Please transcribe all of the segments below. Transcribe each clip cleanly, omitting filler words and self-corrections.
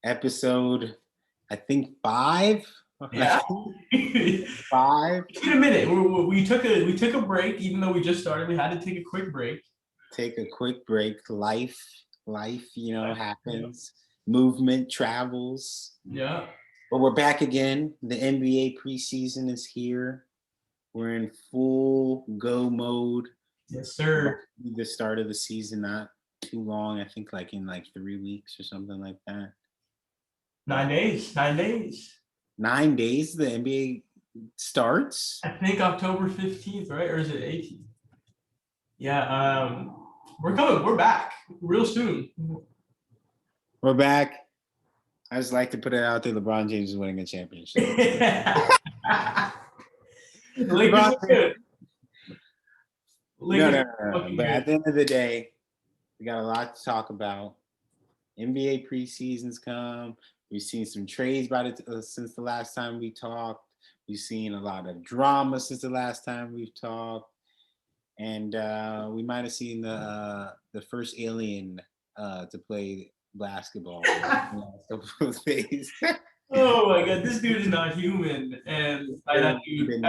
episode, I think 5. Yeah. 5. It's been a minute. We took a break, even though we just started. We had to take a quick break. Take a quick break. Life, happens. Movement travels. Yeah. But we're back again. The NBA preseason is here. We're in full go mode. Yes, sir. The start of the season, not too long. I think in 3 weeks or something like that. 9 days. 9 days. 9 days the NBA starts? I think October 15th, right? Or is it 18th? Yeah, we're coming. We're back real soon. We're back. I just like to put it out there. LeBron James is winning a championship. Lakers are good. No. But at the end of the day, we got a lot to talk about. NBA preseasons come. We've seen some trades since the last time we talked. We've seen a lot of drama since the last time we've talked. And we might have seen the first alien to play basketball in the last couple of days. Oh my god, this dude is not human. And by that dude,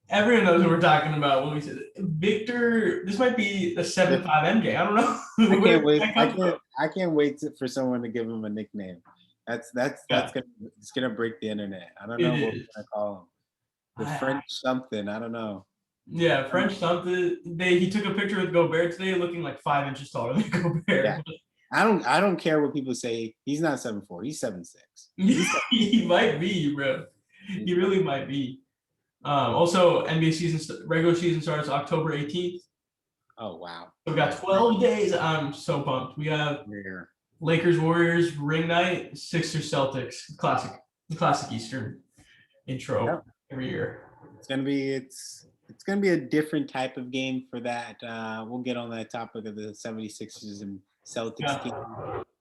everyone knows what we're talking about when we said Victor. This might be the 7'5" MJ. I don't know. I can't wait. I can't wait for someone to give him a nickname. It's gonna break the internet. I don't know what we're gonna call him. The French something. I don't know. Yeah, French something. He took a picture with Gobert today, looking like 5 inches taller than Gobert. Yeah. I don't care what people say. He's not 7'4". He's 7'6". He might be, bro. He really might be. Also, NBA regular season starts October 18th. Oh wow! So we got 12 days. I'm so pumped. We have Lakers Warriors ring night, Sixers Celtics, classic Eastern intro every year. It's gonna be a different type of game for that. We'll get on that topic of the 76ers and Celtics team.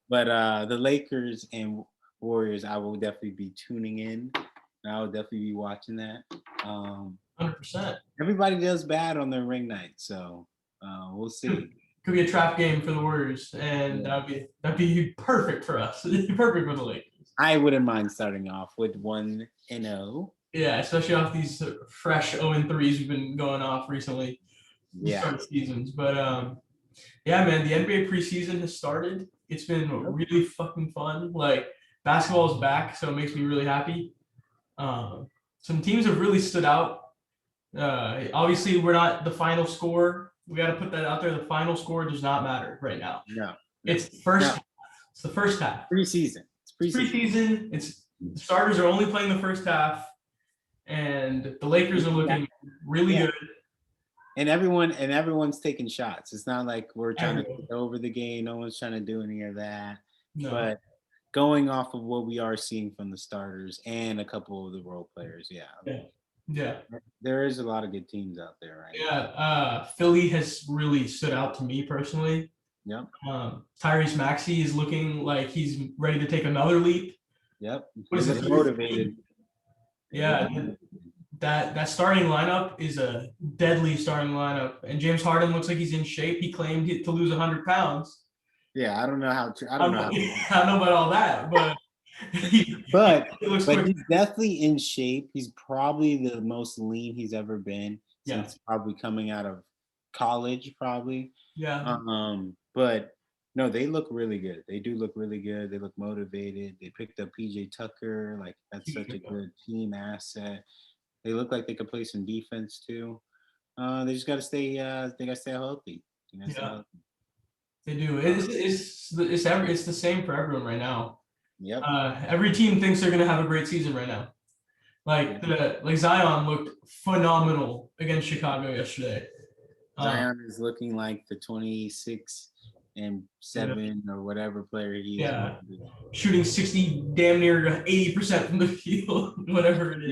But the Lakers and Warriors, I will definitely be tuning in. And I will definitely be watching that. 100%. Everybody does bad on their ring night, so we'll see. Could be a trap game for the Warriors, and that'd be perfect for us. It'd be perfect for the Lakers. I wouldn't mind starting off with 1-0. Yeah, especially off these fresh 0-3s we've been going off recently. Start seasons, but yeah, man, the NBA preseason has started. It's been really fucking fun. Like, basketball is back, so it makes me really happy. Some teams have really stood out. Obviously, we're not the final score. We got to put that out there. The final score does not matter right now. No. It's the first half. It's the first half. Preseason. It's preseason. The starters are only playing the first half, and the Lakers are looking really good. And everyone's taking shots. It's not like we're trying to take over the game. No one's trying to do any of that. No. But going off of what we are seeing from the starters and a couple of the role players, yeah, there is a lot of good teams out there, right? Yeah, Philly has really stood out to me personally. Yep. Tyrese Maxey is looking like he's ready to take another leap. Yep. He's motivated. Yeah. That starting lineup is a deadly starting lineup, and James Harden looks like he's in shape. He claimed to lose 100 pounds. Yeah, I don't know how. I don't know about all that, but but he's definitely in shape. He's probably the most lean he's ever been since probably coming out of college, probably. Yeah. But no, they look really good. They do look really good. They look motivated. They picked up PJ Tucker. Like, that's such a good team asset. They look like they could play some defense too. They just got to stay. They got to stay healthy. They do. It's the same for everyone right now. Yep. Every team thinks they're gonna have a great season right now. Like Zion looked phenomenal against Chicago yesterday. Zion is looking like the 26 and 7 or whatever player he is. Shooting 60, damn near 80% from the field, whatever it is.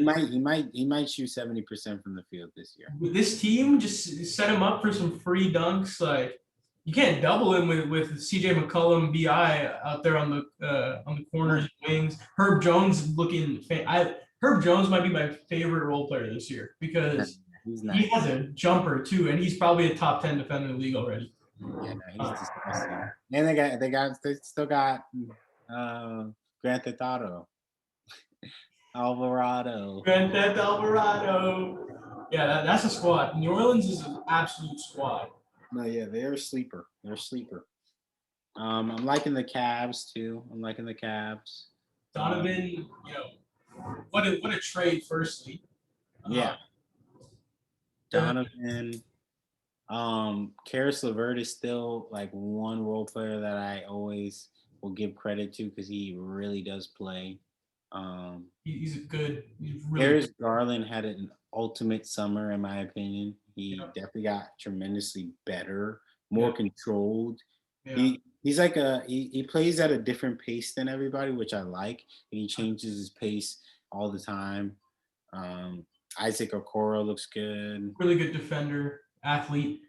He might shoot 70% from the field this year. This team just set him up for some free dunks. Like, you can't double him with CJ McCollum, BI out there on the corners and wings. Herb Jones Herb Jones might be my favorite role player this year because he has a jumper too, and he's probably a top 10 defender in the league already. Yeah, no, he's disgusting. And they still got Grand Theft Auto. Alvarado. Grand Theft Alvarado. Yeah, that's a squad. New Orleans is an absolute squad. No, yeah, they're a sleeper. I'm liking the Cavs too. Donovan, what a trade. Firstly, Yeah, Donovan. Karis LeVert is still like one role player that I always will give credit to because he really does play. He's really Darius Garland had an ultimate summer, in my opinion. He definitely got tremendously better, more controlled. Yeah. He's like he plays at a different pace than everybody, which I like. And he changes his pace all the time. Isaac Okoro looks good. Really good defender, athlete.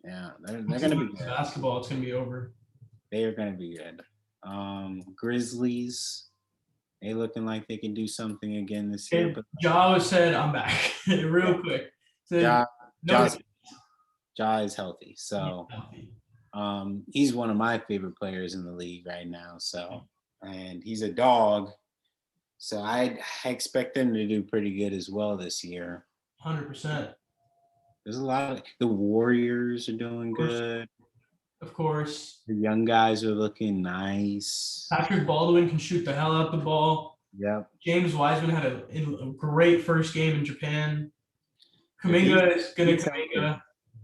Yeah, they're gonna be good. Basketball, it's gonna be over. They are gonna be good. Grizzlies, they looking like they can do something again this year. But Ja said, "I'm back," real quick. Ja is healthy, so he's one of my favorite players in the league right now. So, and he's a dog, so I expect them to do pretty good as well this year. 100%. There's a lot of the Warriors are doing good. Of course. The young guys are looking nice. Patrick Baldwin can shoot the hell out the ball. Yep. James Wiseman had a great first game in Japan. Kuminga is gonna Kuminga.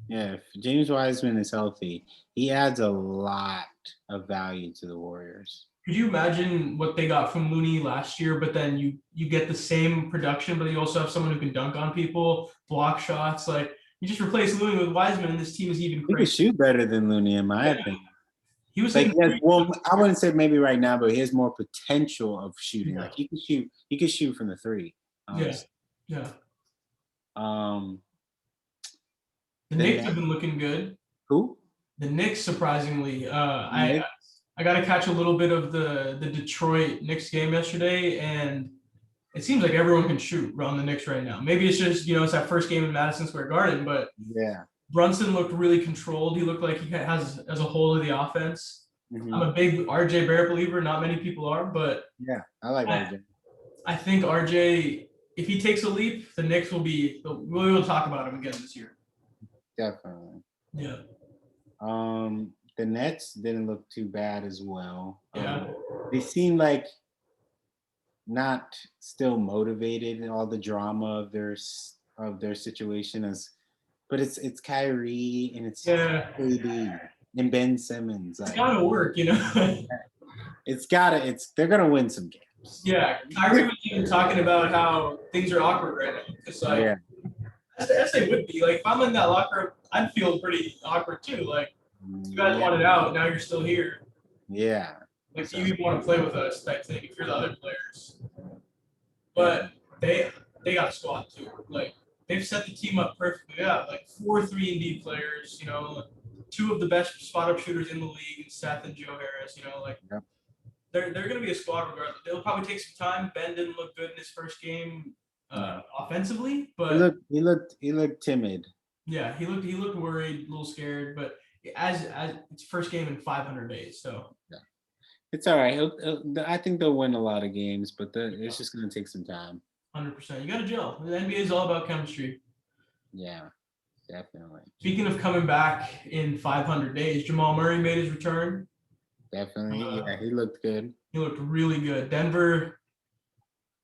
Yeah, if James Wiseman is healthy, he adds a lot of value to the Warriors. Could you imagine what they got from Looney last year, but then you get the same production, but you also have someone who can dunk on people, block shots, like you just replace Looney with Wiseman, and this team is even crazy. He can shoot better than Looney, in my opinion. He was like, well, I wouldn't say maybe right now, but he has more potential of shooting. Yeah. Like he can shoot from the three. Honestly. Yeah. The Knicks have been looking good. Who? The Knicks, surprisingly. I got to catch a little bit of the Detroit Knicks game yesterday, and it seems like everyone can shoot on the Knicks right now. Maybe it's just, it's that first game in Madison Square Garden, but yeah. Brunson looked really controlled. He looked like he has a hold of the offense. Mm-hmm. I'm a big RJ Barrett believer. Not many people are, but yeah, I like RJ. I think RJ, if he takes a leap, the Knicks we will talk about him again this year. Definitely. Yeah. The Nets didn't look too bad as well. Yeah. They seem like not still motivated in all the drama of their situation but it's Kyrie and it's KD and Ben Simmons. It's gotta work, They're gonna win some games. Yeah, Kyrie was even talking about how things are awkward right now. Because as they would be. Like if I'm in that locker room, I'd feel pretty awkward too. Like you guys wanted out, now you're still here. Yeah. Like do you even want to play with us type thing if you're the other players. But they got a squad too. Like they've set the team up perfectly. Yeah, like 4 3-and-D players, 2 of the best spot up shooters in the league, Seth and Joe Harris, they're gonna be a squad regardless. They'll probably take some time. Ben didn't look good in his first game offensively, but he looked timid. Yeah, he looked worried, a little scared, but as it's first game in 500 days, so yeah. It's all right. I think they'll win a lot of games, but it's just going to take some time. 100%. You got to gel. The NBA is all about chemistry. Yeah, definitely. Speaking of coming back in 500 days, Jamal Murray made his return. Definitely. Yeah, he looked good. He looked really good. Denver's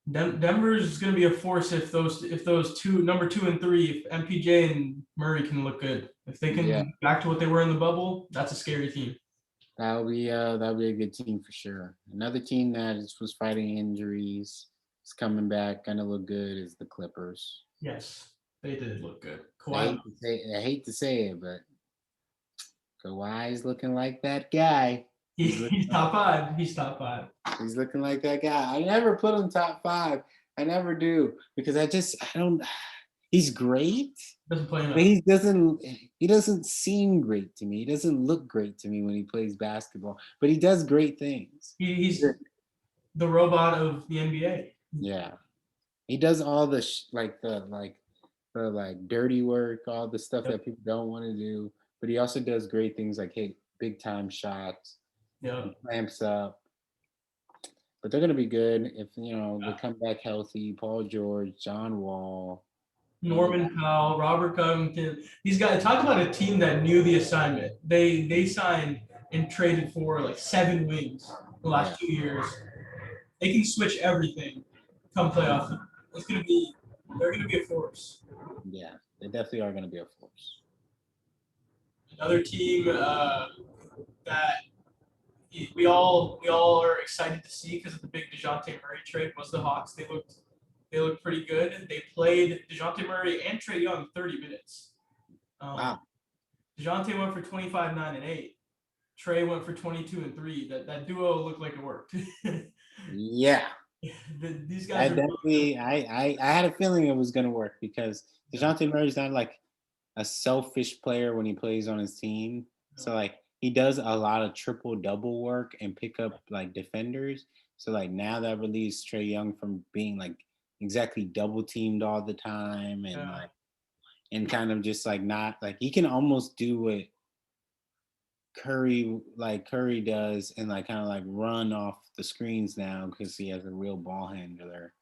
going to be a force if those two, number 2 and 3, if MPJ and Murray can look good. If they can get back to what they were in the bubble, that's a scary team. That'll be a good team for sure. Another team that was fighting injuries, is coming back, gonna look good is the Clippers. Yes, they did look good. I hate to say it, but Kawhi's looking like that guy. He's top 5. He's top 5. He's looking like that guy. I never put him top 5. I never do because I don't. He's great. Doesn't play enough. But he doesn't seem great to me. He doesn't look great to me when he plays basketball. But he does great things. He's the robot of the NBA. Yeah, he does all the dirty work, all the stuff that people don't want to do. But he also does great things like big time shots. Yeah, he clamps up. but they're gonna be good if they come back healthy. Paul George, John Wall, Norman Powell, Robert Covington. These guys, talk about a team that knew the assignment. They signed and traded for like 7 wings the last 2 years. They can switch everything come playoff time. They're gonna be a force. Yeah, they definitely are gonna be a force. Another team that we all are excited to see because of the big DeJounte Murray trade was the Hawks. They looked pretty good. They played DeJounte Murray and Trae Young 30 minutes. Wow. DeJounte went for 25, 9, and 8. Trae went for 22 and 3. That duo looked like it worked. Yeah. These guys I definitely I had a feeling it was gonna work because DeJounte Murray's not like a selfish player when he plays on his team. So like he does a lot of triple double work and pick up like defenders. So like now that relieves Trae Young from being like exactly double teamed all the time and kind of just like not like he can almost do what Curry does and like kind of like run off the screens now because he has a real ball handler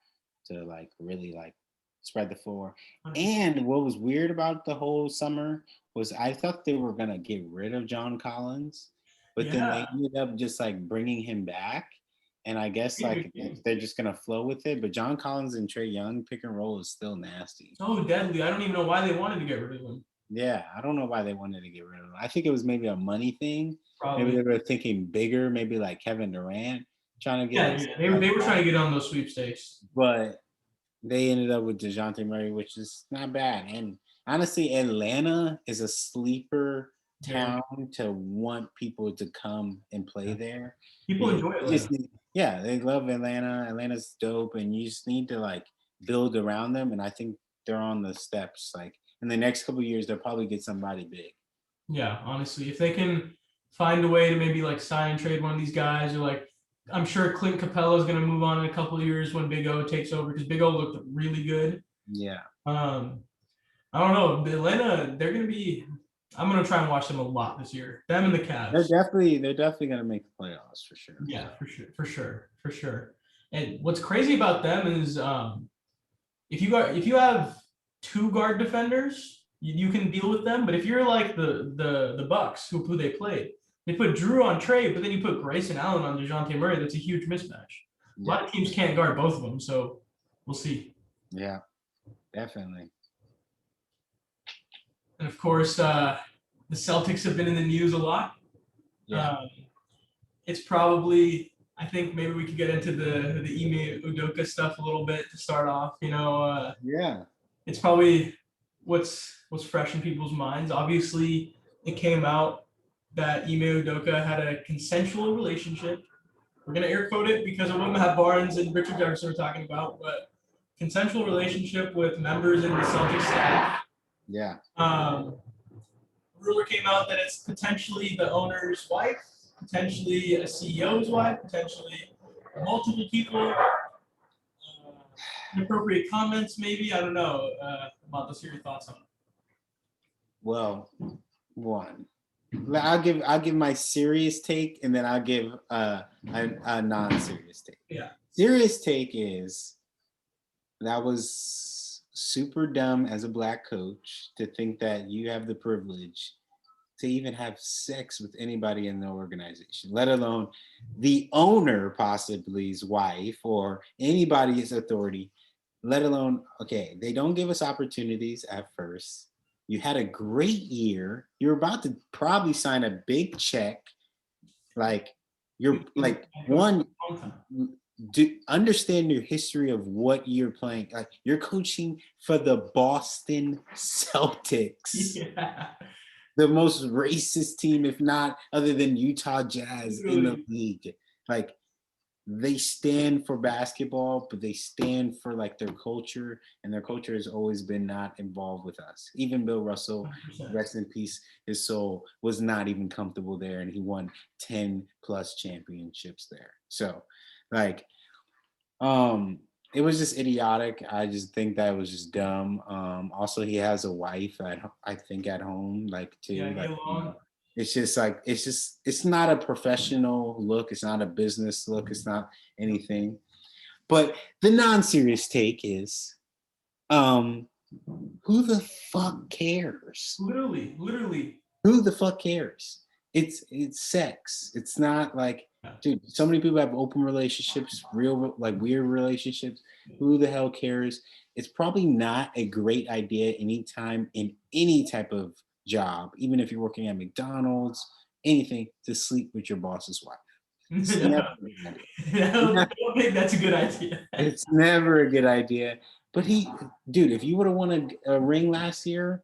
to like really like spread the floor. And what was weird about the whole summer was I thought they were gonna get rid of John Collins, but then they ended up just like bringing him back. And I guess like they're just gonna flow with it. But John Collins and Trae Young pick and roll is still nasty. Oh, deadly! I don't even know why they wanted to get rid of him. Yeah, I don't know why they wanted to get rid of him. I think it was maybe a money thing. Probably. Maybe they were thinking bigger, maybe like Kevin Durant trying to get. Yeah, they were trying to get on those sweepstakes. But they ended up with DeJounte Murray, which is not bad. And honestly, Atlanta is a sleeper town to want people to come and play there. People enjoy Atlanta. Yeah, they love Atlanta. Atlanta's dope, and you just need to like build around them. And I think they're on the steps. Like in the next couple of years, they'll probably get somebody big. Yeah, honestly, if they can find a way to maybe like sign and trade one of these guys, or like I'm sure Clint Capella is going to move on in a couple of years when Big O takes over because Big O looked really good. Yeah. I don't know. Atlanta, they're going to be. I'm going to try and watch them a lot this year. Them and the Cavs. They're definitely going to make the playoffs for sure. Yeah, for sure. And what's crazy about them is if you have 2 guard defenders, you can deal with them. But if you're like the Bucks who they played, they put Drew on Trae, but then you put Grayson Allen on DeJounte Murray. That's a huge mismatch. A lot of teams can't guard both of them, so we'll see. Yeah, definitely. And of course, the Celtics have been in the news a lot. Yeah. It's probably, I think maybe we could get into the Ime Udoka stuff a little bit to start off. Yeah. It's probably what's fresh in people's minds. Obviously, it came out that Ime Udoka had a consensual relationship. We're gonna air quote it because of what Matt Barnes and Richard Jefferson were talking about, but consensual relationship with members in the Celtics staff. Yeah. Rumor came out that it's potentially the owner's wife, potentially a CEO's wife, potentially multiple people. Inappropriate comments, maybe. I don't know. About this. Hear your thoughts on it. Well, one, I'll give my serious take, and then I'll give a non-serious take. Yeah. Serious take is that was super dumb as a black coach to think that you have the privilege to even have sex with anybody in the organization, let alone the owner, possibly his wife or anybody's authority, let alone, okay, they don't give us opportunities at first. You had a great year. You're about to probably sign a big check. Like you're like understand your history of what you're playing. Like you're coaching for the Boston Celtics. Yeah. The most racist team, if not other than Utah Jazz in the league. Like they stand for basketball, but they stand for like their culture, and their culture has always been not involved with us. Even Bill Russell, 100%. Rest in peace, his soul, was not even comfortable there, and he won 10 plus championships there. So like it was just idiotic. I just think that was just dumb. Also, he has a wife I think at home, like too. Yeah, like, It's just like it's not a professional look. It's not a business look. It's not anything. But the non-serious take is, who the fuck cares? Literally. Who the fuck cares? It's sex. It's not like, dude, so many people have open relationships, real like weird relationships. Who the hell cares? It's probably not a great idea anytime in any type of job, even if you're working at McDonald's, anything, to sleep with your boss's wife. It's never a good idea. I don't think that's a good idea. It's never a good idea. But dude, if you would have won a ring last year,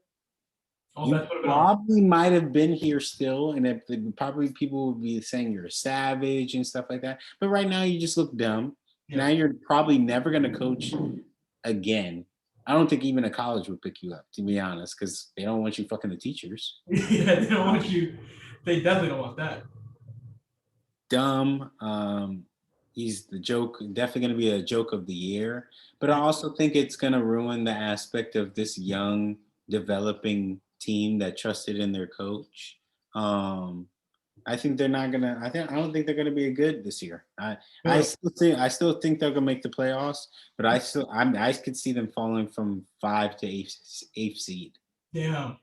you probably might have been here still, and probably people would be saying you're a savage and stuff like that. But right now, you just look dumb. Yeah. Now you're probably never going to coach again. I don't think even a college would pick you up, to be honest, because they don't want you fucking the teachers. Yeah, they don't want you. They definitely don't want that. Dumb. He's the joke, definitely going to be a joke of the year. But I also think it's going to ruin the aspect of this young, developing team that trusted in their coach. I think they're not gonna. I don't think they're gonna be good this year. I still think they're gonna make the playoffs, but I could see them falling from 5 to 8th seed. Yeah,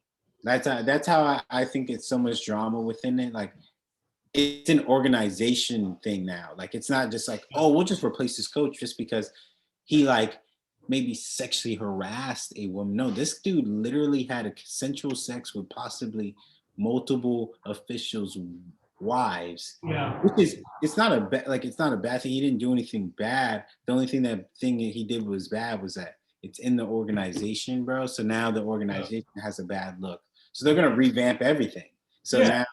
that's how I think it's so much drama within it. Like, it's an organization thing now. Like, it's not just like, oh, we'll just replace this coach just because he like maybe sexually harassed a woman. No, this dude literally had a consensual sex with possibly multiple officials' wives. Yeah, which is it's not a bad thing. He didn't do anything bad. The only thing that he did was bad was that it's in the organization, bro. So now the organization has a bad look. So they're gonna revamp everything. So now,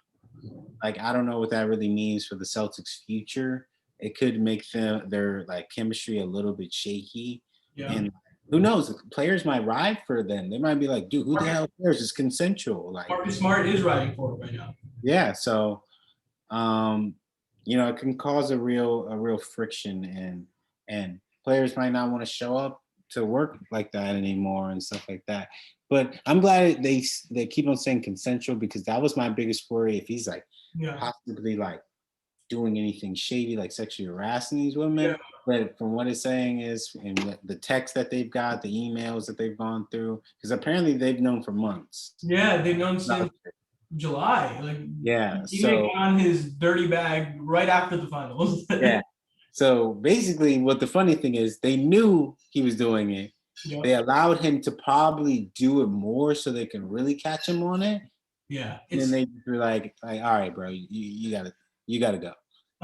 like, I don't know what that really means for the Celtics' future. It could make their like chemistry a little bit shaky. Yeah. And who knows? Players might ride for them. They might be like, dude, who the hell cares? It's consensual. Like, Marcus Smart is riding for it right now. Yeah. So, it can cause a real friction, and players might not want to show up to work like that anymore and stuff like that. But I'm glad they keep on saying consensual, because that was my biggest worry. If he's like possibly like doing anything shady, like sexually harassing these women. But from what it's saying is, in the text that they've got, the emails that they've gone through, because apparently they've known for months. Yeah, they've known since July. Like, he got on his dirty bag right after the finals. Yeah. So basically, what the funny thing is, they knew he was doing it. Yep. They allowed him to probably do it more so they can really catch him on it. Yeah. And then they were like, all right, bro, you gotta go.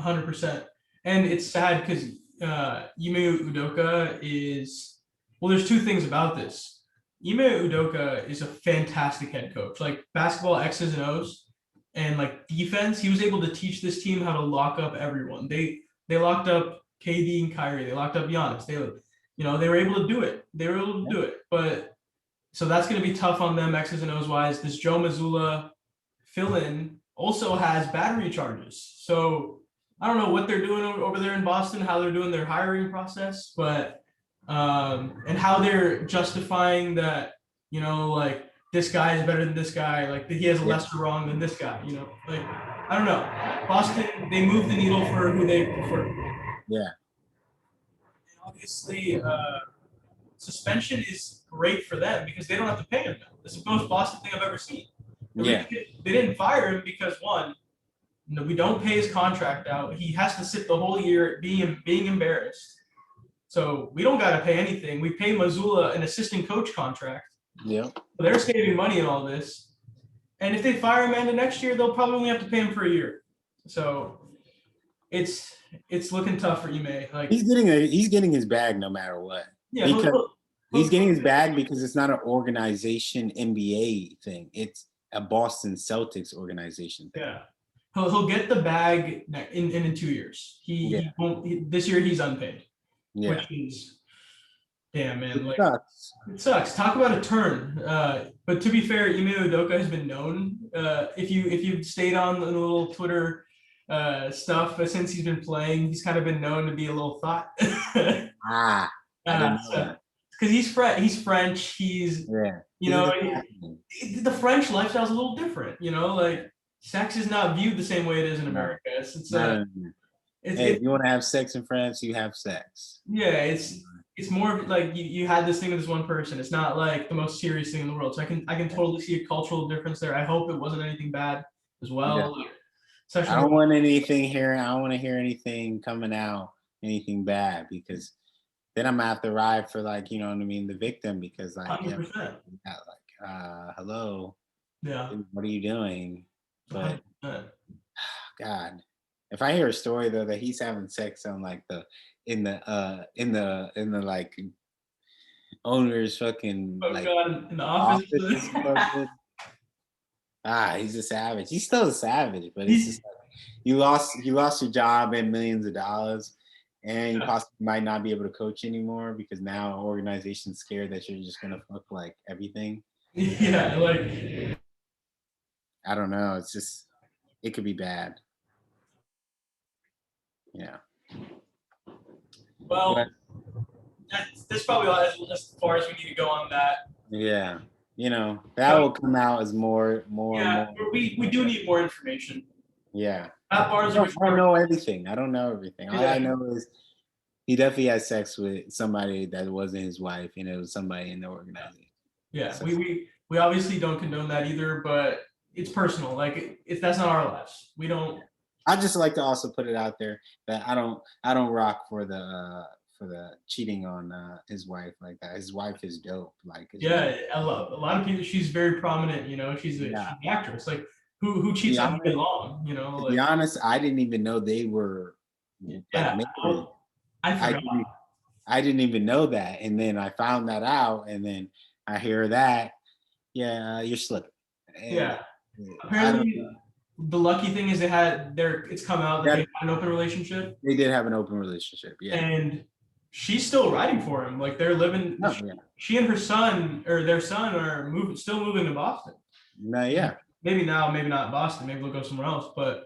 100%. And it's sad because Ime Udoka there's two things about this. Ime Udoka is a fantastic head coach. Like, basketball X's and O's and like defense, he was able to teach this team how to lock up everyone. They locked up KD and Kyrie. They locked up Giannis. They were able to do it. But so that's going to be tough on them, X's and O's wise. This Joe Mazzulla fill-in also has battery charges. So I don't know what they're doing over there in Boston, how they're doing their hiring process, but and how they're justifying that, like, this guy is better than this guy, like he has a lesser wrong than this guy, like, I don't know. Boston, they move the needle for who they prefer. Yeah. And obviously, suspension is great for them because they don't have to pay him now. It's the most Boston thing I've ever seen. Yeah. They didn't fire him because, one, we don't pay his contract out. He has to sit the whole year being embarrassed. So we don't got to pay anything. We pay Mazzulla an assistant coach contract. Yeah. So they're saving money in all this. And if they fire Amanda next year, they'll probably only have to pay him for a year. So it's looking tough for Ime. Like, he's getting his bag no matter what. Yeah, he's getting his bag because it's not an organization NBA thing. It's a Boston Celtics organization thing. Yeah. He'll get the bag in 2 years. He won't. This year he's unpaid. Yeah. Which is, damn, man. It sucks. Talk about a turn. But to be fair, Ime Udoka has been known. If you've stayed on the little Twitter stuff since he's been playing, he's kind of been known to be a little thought. I didn't know that. Because he's French. He's the French lifestyle is a little different. Like, sex is not viewed the same way it is in America. Hey, if you want to have sex in France, you have sex. Yeah, it's more like you had this thing with this one person. It's not like the most serious thing in the world. So I can totally see a cultural difference there. I hope it wasn't anything bad as well. Yeah. I don't want anything here. I don't want to hear anything coming out, anything bad, because then I'm gonna have to ride for, like, you know what I mean, the victim, because like, 100%. Hello, yeah, what are you doing? But 100%. God, if I hear a story though that he's having sex on like in the like owner's fucking Oh like God, in the office. He's a savage. He's still a savage, but it's just like, you lost your job and millions of dollars, and you possibly might not be able to coach anymore because now an organization's scared that you're just gonna fuck like everything. Yeah, like I don't know. It's just, it could be bad. Yeah. Well, that's probably as far as we need to go on that. Yeah. You know, that will come out as more. We do need more information. Yeah. Matt Barnes, I don't know everything. All I know is he definitely had sex with somebody that wasn't his wife, and it was somebody in the organization. Yeah, so we obviously don't condone that either, but it's personal. Like that's not our lives. We don't. I just like to also put it out there that I don't rock for the cheating on his wife like that. His wife is dope. Like, a lot of people. She's very prominent. You know, she's an actress. Like who cheats on me long? You know. To be honest, I didn't even know they were. I forgot. I didn't even know that, and then I found that out, and then I hear that. Yeah, you're slipping. Yeah. Apparently, the lucky thing is it's come out that they had an open relationship. They did have an open relationship, yeah. And she's still riding for him. Like they're living. She and her son, or their son, are still moving to Boston. No, yeah. Maybe now, maybe not Boston. Maybe they'll go somewhere else. But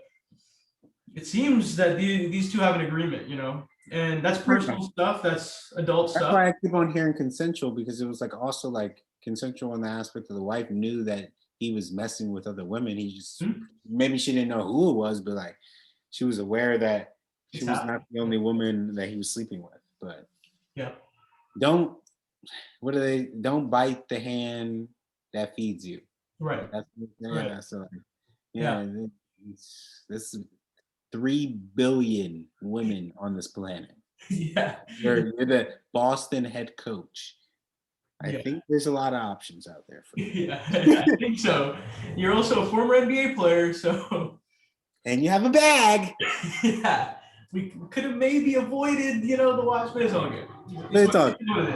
it seems that these two have an agreement, you know, and that's personal stuff. That's adult stuff. That's why I keep on hearing consensual, because it was like also like consensual in the aspect of the wife knew that he was messing with other women. He just maybe she didn't know who it was, but like she was aware that she was not the only woman that he was sleeping with. But don't bite the hand that feeds you. Right. So this is 3 billion women on this planet. Yeah. You're the Boston head coach. I think there's a lot of options out there for you. Yeah, I think so. You're also a former NBA player, so. And you have a bag. Yeah. We could have maybe avoided, the watch, but it's all good. It's all good.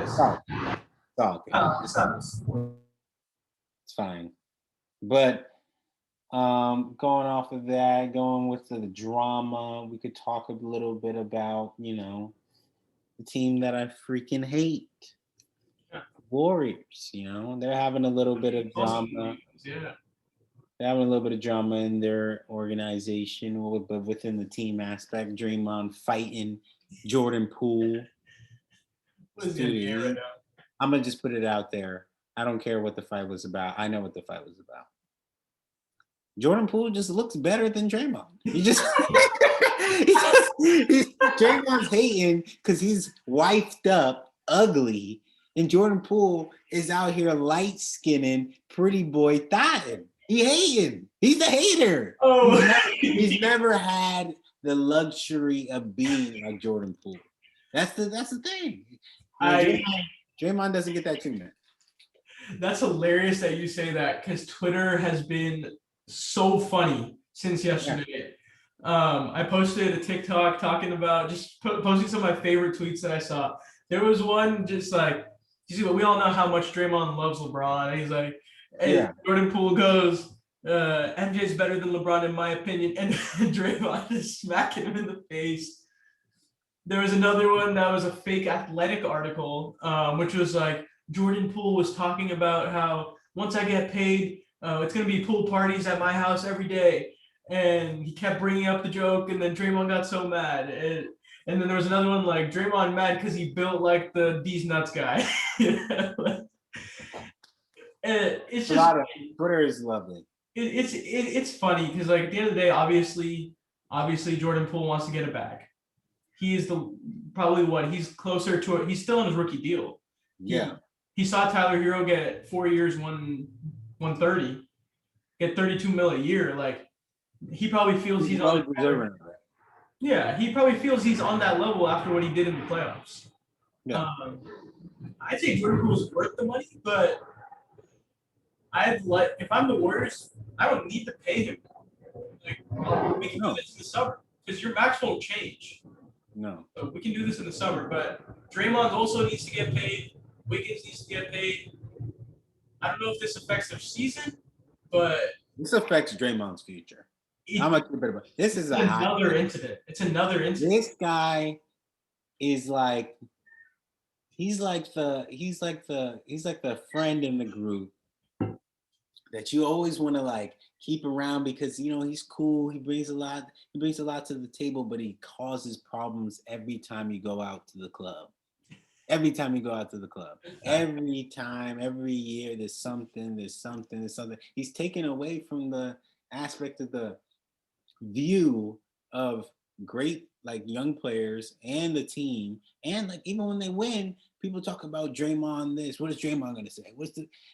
It's fine. But going off of that, going with the drama, we could talk a little bit about, the team that I freaking hate. Warriors, they're having a little bit of drama. Yeah. They're having a little bit of drama in their organization, but within the team aspect, Draymond fighting Jordan Poole. Dude, I'm gonna just put it out there. I don't care what the fight was about. I know what the fight was about. Jordan Poole just looks better than Draymond. Draymond's hating because he's wifed up, ugly, and Jordan Poole is out here light skinning, pretty boy thotting. He hating. He's a hater. Oh, he's never had the luxury of being like Jordan Poole. That's the thing. Draymond doesn't get that treatment. That's hilarious that you say that, because Twitter has been so funny since yesterday. I posted a TikTok talking about posting some of my favorite tweets that I saw. There was one just like, you see, but we all know how much Draymond loves LeBron. And he's like, Jordan Poole goes, MJ's better than LeBron in my opinion, and Draymond is smacking him in the face. There was another one that was a fake Athletic article, which was like, Jordan Poole was talking about how once I get paid, it's going to be pool parties at my house every day. And he kept bringing up the joke, and then Draymond got so mad. And then there was another one like, Draymond mad because he built like the D's Nuts guy. It's just, Twitter is lovely. It's funny because like at the end of the day, obviously Jordan Poole wants to get it back. He is he's closer to it. He's still in his rookie deal. He saw Tyler Hero get 4 years, 130, get 32 mil a year. Like he probably feels he's on. Yeah, he probably feels he's on that level after what he did in the playoffs. Yeah. I'd say Jordan Poole's worth the money, but if I'm the Warriors, I don't need to pay him. Like, we can do this in the summer because your max won't change. No. So we can do this in the summer, but Draymond also needs to get paid. Wiggins needs to get paid. I don't know if this affects their season, but this affects Draymond's future. How much you better? This is another incident. It's another incident. This guy is like he's like the friend in the group that you always want to like keep around because you know he's cool. He brings a lot to the table, but he causes problems every time you go out to the club. Every time you go out to the club, every year, there's something. He's taken away from the aspect of the view of great like young players and the team, and like even when they win, people talk about Draymond. What is Draymond gonna say?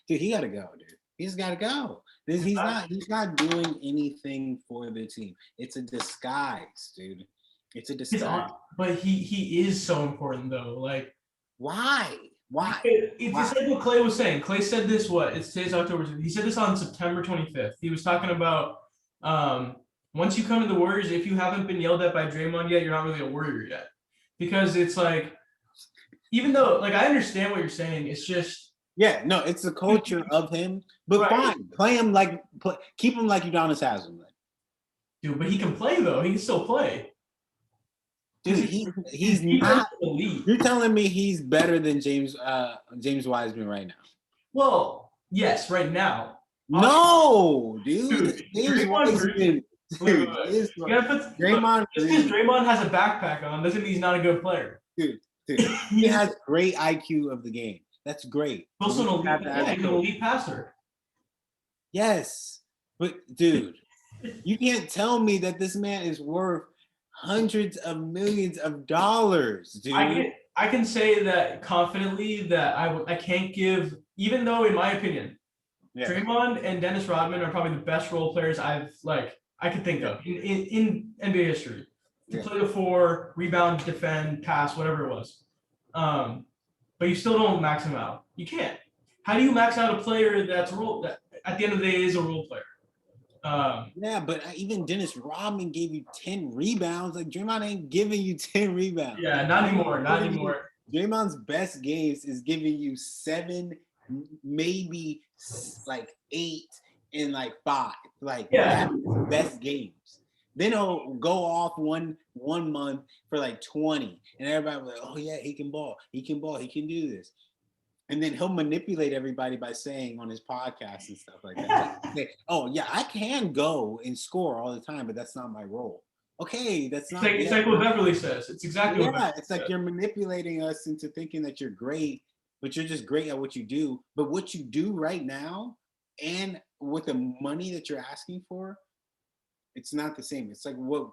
Dude? He gotta go, dude. He's gotta go. He's not doing anything for the team. It's a disguise, dude. It's a disguise. But he is so important though. Like. Why? It's like what Clay was saying. Clay said this, it's today's October. He said this on September 25th. He was talking about once you come to the Warriors, if you haven't been yelled at by Draymond yet, you're not really a Warrior yet. Because it's like, even though, like, I understand what you're saying, it's just. Yeah, no, it's the culture of him. But fine, play him keep him like Udonis Haslam. Dude, but he can play, though. He can still play. Dude, he's not. You're telling me he's better than James Wiseman right now? Well, yes, right now. No, dude. James Wiseman. Just because Draymond has a backpack on doesn't mean he's not a good player. Dude, he has great IQ of the game. That's great. Also an elite passer. Yes, but dude, you can't tell me that this man is worth hundreds of millions of dollars, dude. I can say that confidently that I can't give, even though in my opinion, Draymond and Dennis Rodman are probably the best role players I could think of in NBA history. To play the four, rebound, defend, pass, whatever it was. But you still don't max him out. You can't. How do you max out a player that at the end of the day is a role player? But even Dennis Rodman gave you 10 rebounds. Like Draymond ain't giving you 10 rebounds. Yeah, not anymore. Draymond's best games is giving you 7, maybe like 8 and like 5. That's his best games. Then he'll go off one month for like 20, and everybody will be like, oh yeah, he can ball, he can do this. And then he'll manipulate everybody by saying on his podcast and stuff like that, oh yeah, I can go and score all the time, but that's not my role. Okay, that's not. It's like what Beverly says. It's exactly what Beverly it's like you're manipulating us into thinking that you're great, but you're just great at what you do. But what you do right now, and with the money that you're asking for, it's not the same. It's like we're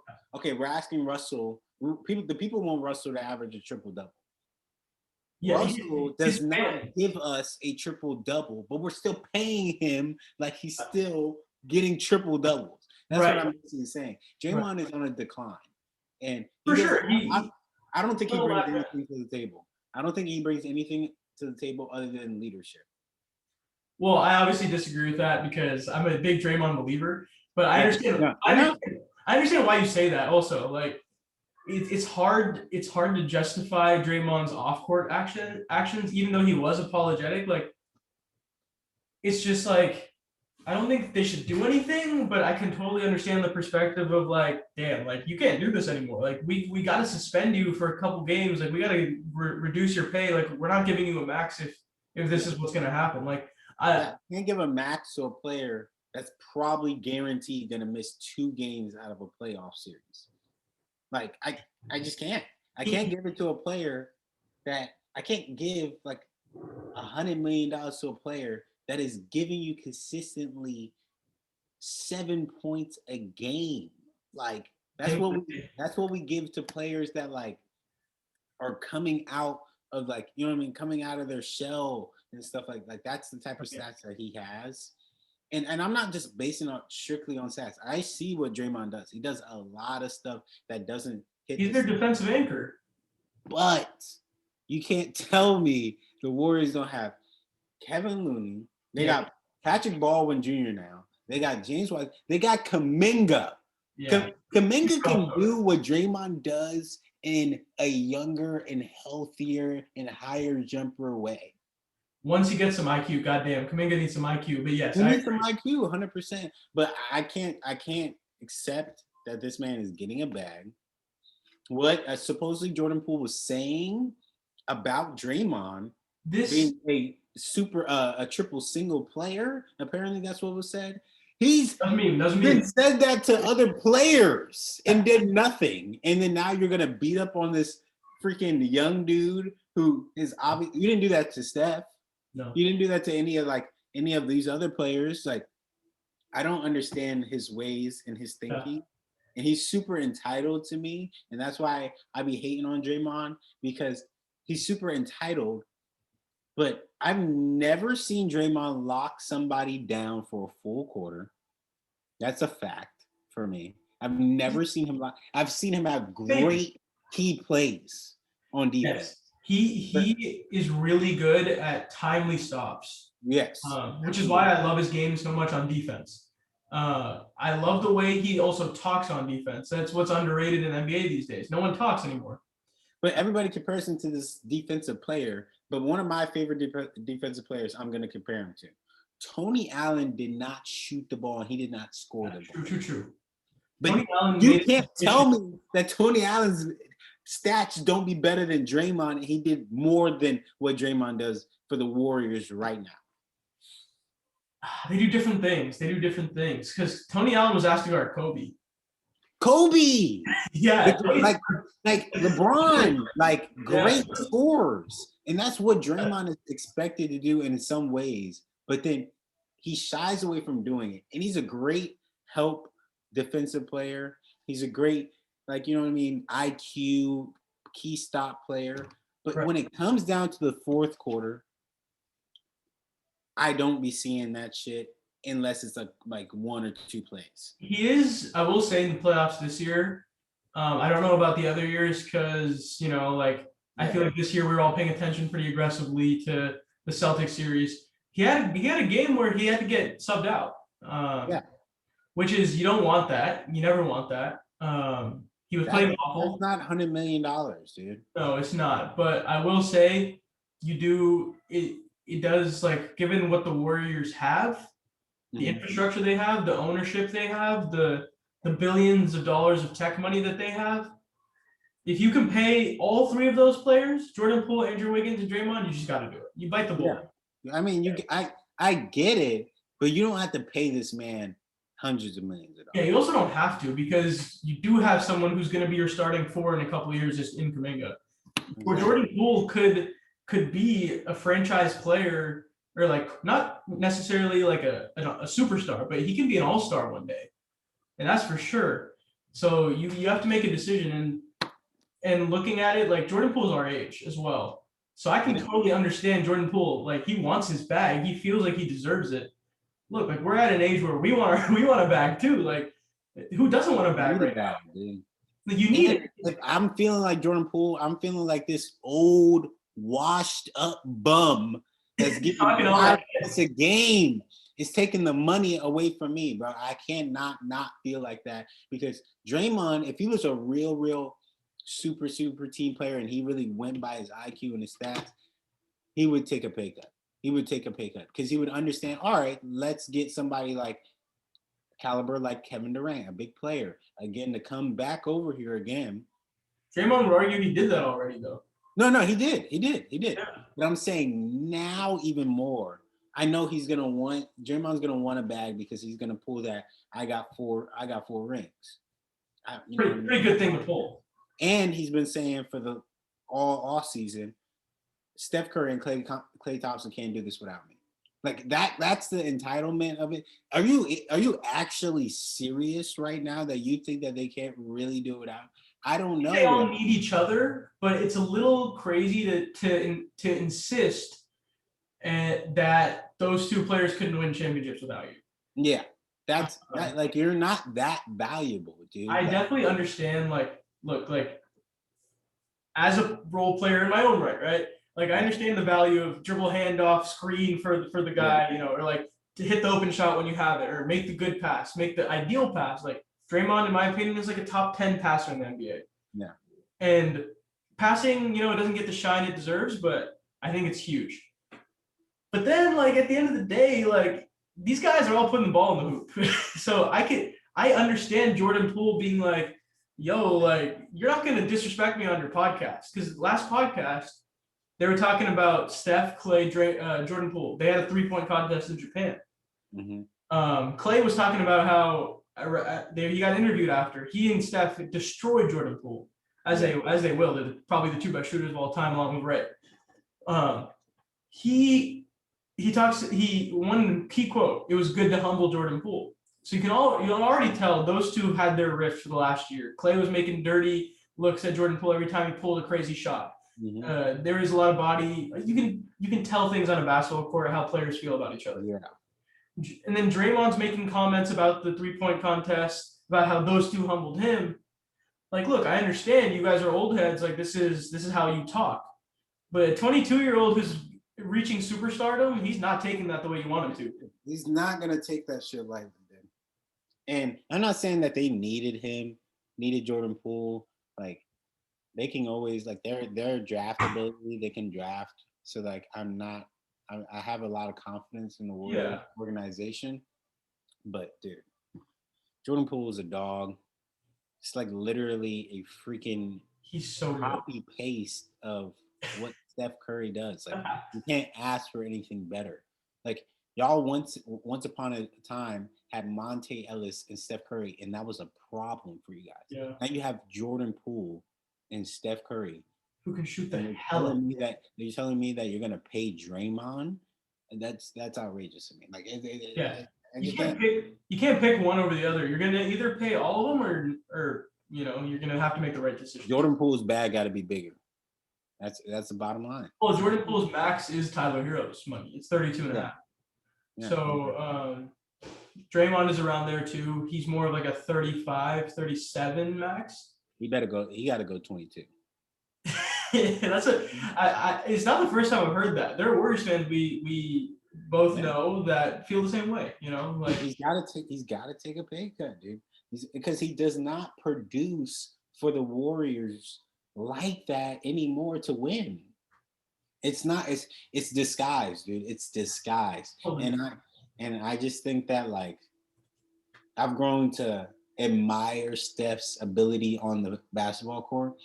asking Russell. The people want Russell to average a triple-double. Yeah, Russell does not give us a triple-double, but we're still paying him like he's still getting triple-doubles. That's what I'm saying. Draymond is on a decline. And for sure. I don't think he brings anything to the table. I don't think he brings anything to the table other than leadership. Well, I obviously disagree with that because I'm a big Draymond believer. But I understand. Yeah. I understand why you say that. Also, like, it's hard to justify Draymond's off-court actions, even though he was apologetic. Like, it's just like I don't think they should do anything, but I can totally understand the perspective of like, damn, like you can't do this anymore. Like, we got to suspend you for a couple games. Like, we got to reduce your pay. Like, we're not giving you a max if this is what's gonna happen. Like, I can't give a max to a player that's probably guaranteed going to miss 2 games out of a playoff series. Like, I just can't. I can't give it to a player that I can't give like $100 million to a player that is giving you consistently 7 points a game. Like that's what we give to players that like are coming out of like, you know what I mean, coming out of their shell and stuff like that's the type of stats that he has. And I'm not just basing it strictly on stats. I see what Draymond does. He does a lot of stuff that doesn't hit. He's their defensive anchor. But you can't tell me the Warriors don't have Kevin Looney. They got Patrick Baldwin Jr. now. They got James White. They got Kuminga. Yeah. Kuminga can do what Draymond does in a younger and healthier and higher jumper way. Once he gets some IQ, goddamn, Kuminga needs some IQ. But yes, he needs some IQ, 100%. But I can't accept that this man is getting a bag. What supposedly Jordan Poole was saying about Draymond being a triple single player. Apparently, that's what was said. He's said that to other players and did nothing. And then now you're gonna beat up on this freaking young dude who is obvious. You didn't do that to Steph. No. You didn't do that to any of these other players. Like, I don't understand his ways and his thinking. Yeah. And he's super entitled to me. And that's why I be hating on Draymond, because he's super entitled. But I've never seen Draymond lock somebody down for a full quarter. That's a fact for me. I've never seen him lock. I've seen him have great key plays on defense. Yes. He is really good at timely stops. Yes. Which is why I love his game so much on defense. I love the way he also talks on defense. That's what's underrated in NBA these days. No one talks anymore. But everybody compares him to this defensive player. But one of my favorite defensive players, I'm going to compare him to. Tony Allen did not shoot the ball. He did not score the ball. True. But you can't tell me that Tony Allen's stats don't be better than Draymond. He did more than what Draymond does for the Warriors right now. They do different things. Because Tony Allen was asked to guard Kobe. Yeah. Like LeBron, like great scores. And that's what Draymond is expected to do in some ways. But then he shies away from doing it. And he's a great help defensive player. He's a great, like, you know what I mean, IQ, key stop player. But when it comes down to the fourth quarter, I don't be seeing that shit unless it's like one or two plays. He is, I will say, in the playoffs this year. I don't know about the other years because, you know, like, I feel like this year we were all paying attention pretty aggressively to the Celtics series. He had a game where he had to get subbed out. Which is, you don't want that. You never want that. He was playing awful. It's not $100 million, dude. No, it's not. But I will say, it does, like, given what the Warriors have, the infrastructure they have, the ownership they have, the billions of dollars of tech money that they have, if you can pay all three of those players, Jordan Poole, Andrew Wiggins, and Draymond, you just got to do it. You bite the bullet. Yeah. I mean, I get it, but you don't have to pay this man hundreds of millions of dollars. Yeah, you also don't have to, because you do have someone who's going to be your starting four in a couple of years, just in Kuminga. Where Jordan Poole could be a franchise player, or like not necessarily like a superstar, but he can be an all-star one day, and that's for sure. So you have to make a decision, and looking at it, like, Jordan Poole's our age as well, so I can totally understand Jordan Poole. Like, he wants his bag, he feels like he deserves it. Look, like, we're at an age where we want a bag too. Like, who doesn't want a bag right now? Like, you need it. If I'm feeling like Jordan Poole, I'm feeling like this old, washed up bum that's getting it's a game. It's taking the money away from me, bro. I cannot not feel like that, because Draymond, if he was a real super team player and he really went by his IQ and his stats, he would take a pay cut. He would take a pay cut because he would understand, all right, let's get somebody like caliber like Kevin Durant, a big player, again, to come back over here again. Draymond would argue he did that already, though. No, he did. Yeah. But I'm saying now even more. I know Draymond's gonna want a bag, because he's gonna pull that. I got four rings. Pretty good thing to pull. And he's been saying for the all season, Steph Curry and Klay Thompson can't do this without me. Like that's the entitlement of it. Are you actually serious right now that you think that they can't really do it out? I don't They all know. need each other, but it's a little crazy to insist that those two players couldn't win championships without you. Yeah. That's that, like you're not that valuable, dude. I definitely understand. Like, look, like as a role player in my own right? Like I understand the value of dribble handoff, screen for the guy, or like to hit the open shot when you have it, or make the good pass, make the ideal pass. Like Draymond, in my opinion, is like a top 10 passer in the NBA. Yeah. And passing, it doesn't get the shine it deserves, but I think it's huge. But then, like at the end of the day, like these guys are all putting the ball in the hoop. So I understand Jordan Poole being like, yo, like you're not gonna disrespect me on your podcast. Because last podcast, they were talking about Steph, Clay, Jordan Poole. They had a 3-point contest in Japan. Mm-hmm. Clay was talking about how he got interviewed after. He and Steph destroyed Jordan Poole, as they will. They're probably the two best shooters of all time, along with Ray. One key quote, it was good to humble Jordan Poole. So you can already tell those two had their rift for the last year. Clay was making dirty looks at Jordan Poole every time he pulled a crazy shot. Mm-hmm. There is a lot of body. You can tell things on a basketball court how players feel about each other. Yeah. And then Draymond's making comments about the 3-point contest, about how those two humbled him. Like, look, I understand you guys are old heads. Like, this is how you talk. But a 22-year-old who's reaching superstardom, he's not taking that the way you want him to. He's not gonna take that shit lightly, dude. And I'm not saying that they needed Jordan Poole. Like they can always like their draft ability, they can draft. So like I have a lot of confidence in the Warriors organization. But dude, Jordan Poole is a dog. It's like literally a freaking he's so copy paste of what Steph Curry does. Like you can't ask for anything better. Like y'all once upon a time had Monte Ellis and Steph Curry, and that was a problem for you guys. Yeah. Now you have Jordan Poole and Steph Curry, who can shoot the hell out of me. You're telling me that you're gonna pay Draymond, and that's outrageous to me. Like you can't pick one over the other. You're gonna either pay all of them or you're gonna have to make the right decision. Jordan Poole's bag got to be bigger. That's the bottom line. Well, Jordan Poole's max is Tyler Hero's money. It's 32.5. Yeah. So Draymond is around there too. He's more of like a 35, 37 max. He got to go 22. It's not the first time I've heard that. There are Warriors fans we both know that feel the same way. Like he's got to take a pay cut, dude. Because he does not produce for the Warriors like that anymore to win. It's disguised, dude. It's disguised. And I just think that like I've grown to admire Steph's ability on the basketball court.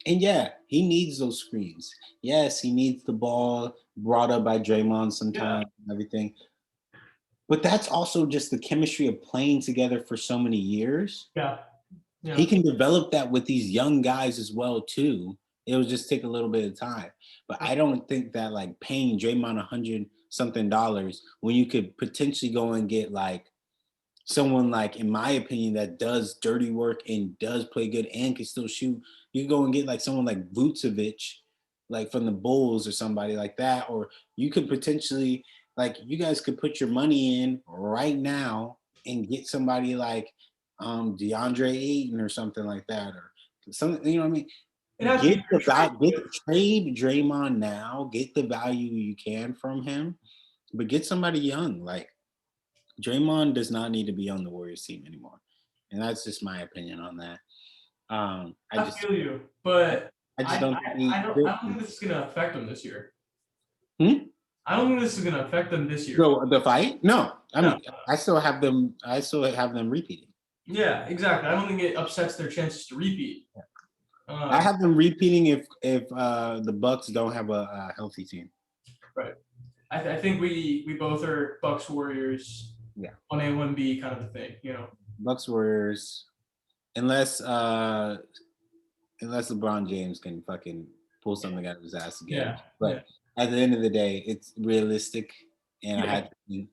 And yeah, he needs those screens. Yes, he needs the ball brought up by Draymond sometimes and everything. But that's also just the chemistry of playing together for so many years. Yeah. He can develop that with these young guys as well too. It'll just take a little bit of time. But I don't think that like paying Draymond $100-something when you could potentially go and get like someone like, in my opinion, that does dirty work and does play good and can still shoot. You can go and get like someone like Vucevic, like from the Bulls or somebody like that. Or you could potentially, like, you guys could put your money in right now and get somebody like DeAndre Ayton or something like that, or something. You know what I mean? Trade Draymond now. Get the value you can from him, but get somebody young. Like Draymond does not need to be on the Warriors team anymore, and that's just my opinion on that. I feel you, but I don't think this is gonna affect them this year. I don't think this is gonna affect them this year. So the fight? No. I mean, I still have them repeating. Yeah, exactly. I don't think it upsets their chances to repeat. I have them repeating if the Bucks don't have a healthy team. Right. I think we both are Bucks Warriors. Yeah. 1A, 1B kind of a thing, Bucks Warriors, unless LeBron James can fucking pull something out of his ass again. Yeah. But at the end of the day, it's realistic and I had to think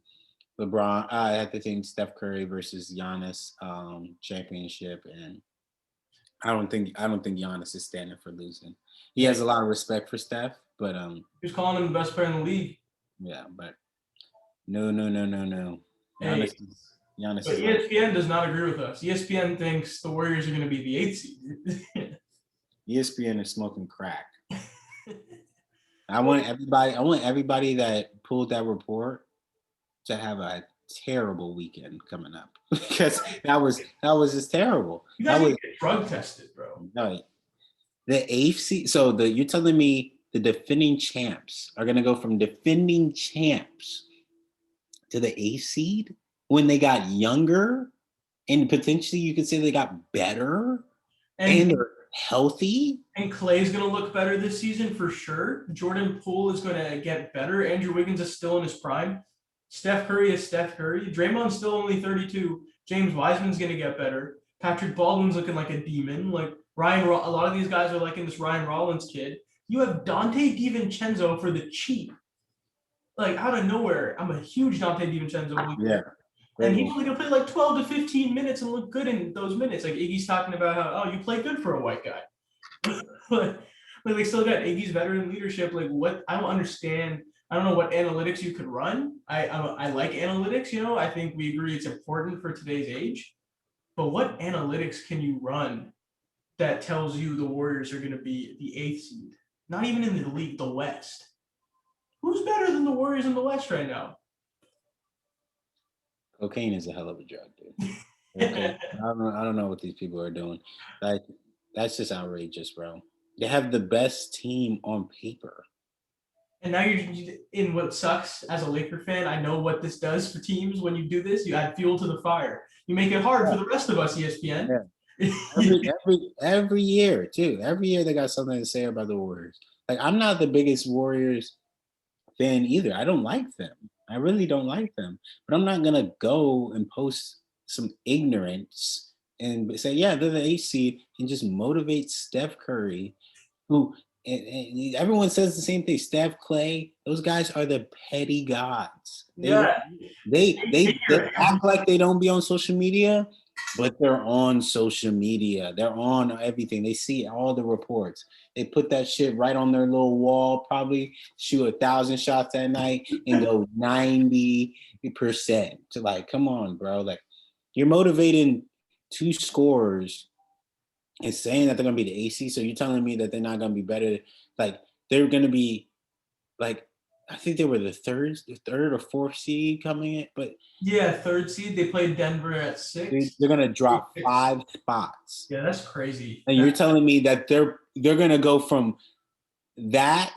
LeBron. I had to think Steph Curry versus Giannis championship, and I don't think Giannis is standing for losing. He has a lot of respect for Steph, but Who's calling him the best player in the league? yeah, but no. Hey, Giannis but is like ESPN does not agree with us. ESPN thinks the Warriors are going to be the 8th seed. ESPN is smoking crack. I want everybody that pulled that report to have a terrible weekend coming up because that was just terrible. You guys That need was to get drug tested, bro. right. The eighth seed. So you're telling me the defending champs are gonna go from defending champs to the eighth seed when they got younger and potentially you could say they got better and they're healthy. And Clay's going to look better this season for sure. Jordan Poole is going to get better. Andrew Wiggins is still in his prime. Steph Curry is Steph Curry. Draymond's still only 32. James Wiseman's going to get better. Patrick Baldwin's looking like a demon. Like a lot of these guys are liking this Ryan Rollins kid. You have Dante DiVincenzo for the cheap. Like out of nowhere. I'm a huge Dante DiVincenzo. Yeah. And he's only going to play like 12 to 15 minutes and look good in those minutes. Like Iggy's talking about how, oh, you play good for a white guy. Like they still got Iggy's veteran leadership. Like what? I don't understand. I don't know what analytics you could run. I like analytics. I think we agree it's important for today's age. But what analytics can you run that tells you the Warriors are going to be the 8th seed? Not even in the league, the West. Who's better than the Warriors in the West right now? Cocaine is a hell of a drug, dude. Okay. I don't know what these people are doing. Like that's just outrageous, bro. They have the best team on paper. And now you're in what sucks as a Laker fan. I know what this does for teams when you do this. You add fuel to the fire. You make it hard for the rest of us, ESPN. Yeah. Every year, too. Every year they got something to say about the Warriors. Like I'm not the biggest Warriors fan either. I don't like them. I really don't like them. But I'm not gonna go and post some ignorance and say, yeah, they're the 8th seed and just motivate Steph Curry, who and everyone says the same thing. Steph, Clay, those guys are the petty gods. They act like they don't be on social media, but they're on social media. They're on everything. They see all the reports. They put that shit right on their little wall, probably shoot 1,000 shots that night and go 90%. Like, come on, bro. Like, you're motivating 2 scorers and saying that they're gonna be the AC. So you're telling me that they're not gonna be better. Like they're gonna be like I think they were the third or 4th seed coming in, but yeah, 3rd seed. They played Denver at 6. They're gonna drop 5 spots. Yeah, that's crazy. And you're telling me that they're gonna go from the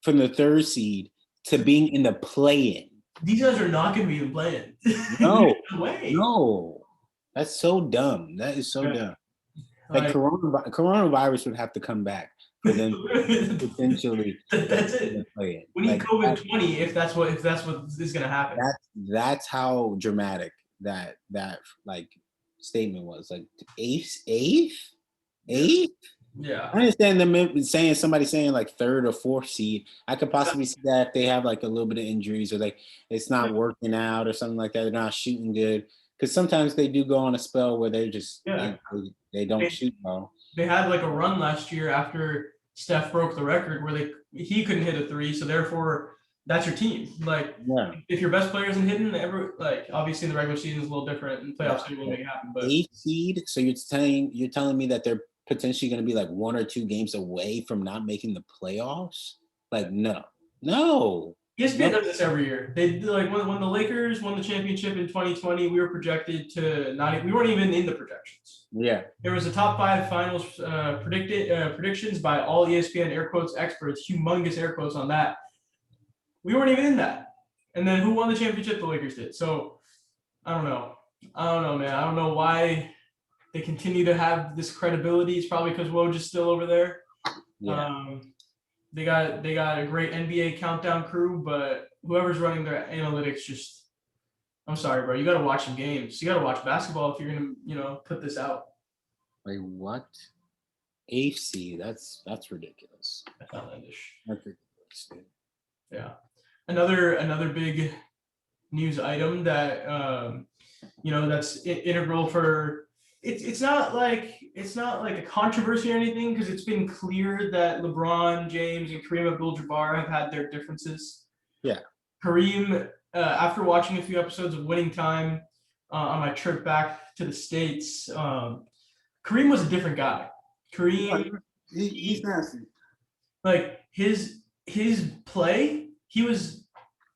3rd seed to being in the play-in. These guys are not gonna be playing. No, way. No, that's so dumb. That is so dumb. Like coronavirus would have to come back for them potentially. That's it. We need COVID-20 if that's what is gonna happen. That's how dramatic that like statement was. Like eighth. Yeah. I understand them somebody saying like 3rd or 4th seed. I could possibly see that if they have like a little bit of injuries or like it's not working out or something like that. They're not shooting good. Because sometimes they do go on a spell where they just they don't shoot well. They had like a run last year after Steph broke the record where he couldn't hit a 3, so therefore that's your team. Like if your best player isn't hitting, obviously in the regular season is a little different and playoffs will make it happen. But 8th seed, so you're telling me that they're potentially going to be like 1 or 2 games away from not making the playoffs? Like no. ESPN does this every year. They like when the Lakers won the championship in 2020, we were projected to we weren't even in the projections. Yeah. There was a top 5 finals predictions by all ESPN air quotes experts, humongous air quotes on that. We weren't even in that. And then who won the championship? The Lakers did. So I don't know, man. I don't know why they continue to have this credibility. It's probably because Woj is still over there. Yeah. They got a great NBA countdown crew, but whoever's running their analytics I'm sorry, bro. You got to watch some games. You got to watch basketball if you're going to, put this out. Like what? 8th seed? That's ridiculous. That's outlandish. That's ridiculous, dude. Yeah. another big news item that that's integral for. It's not like a controversy or anything, because it's been clear that LeBron James and Kareem Abdul-Jabbar have had their differences. Yeah. Kareem, after watching a few episodes of Winning Time on my trip back to the States, Kareem was a different guy. Kareem, he's nasty. Like his play, he was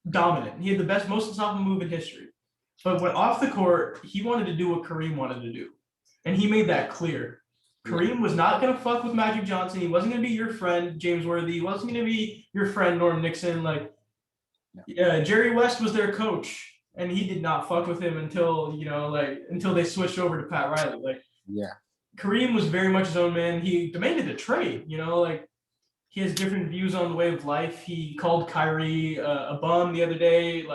dominant. He had the best, most unstoppable move in history. But when off the court, he wanted to do what Kareem wanted to do. And he made that clear. Kareem was not going to fuck with Magic Johnson. He wasn't going to be your friend, James Worthy. He wasn't going to be your friend, Norm Nixon. Jerry West was their coach, and he did not fuck with him until they switched over to Pat Riley. Kareem was very much his own man. He demanded a trade. He has different views on the way of life. He called Kyrie a bum the other day.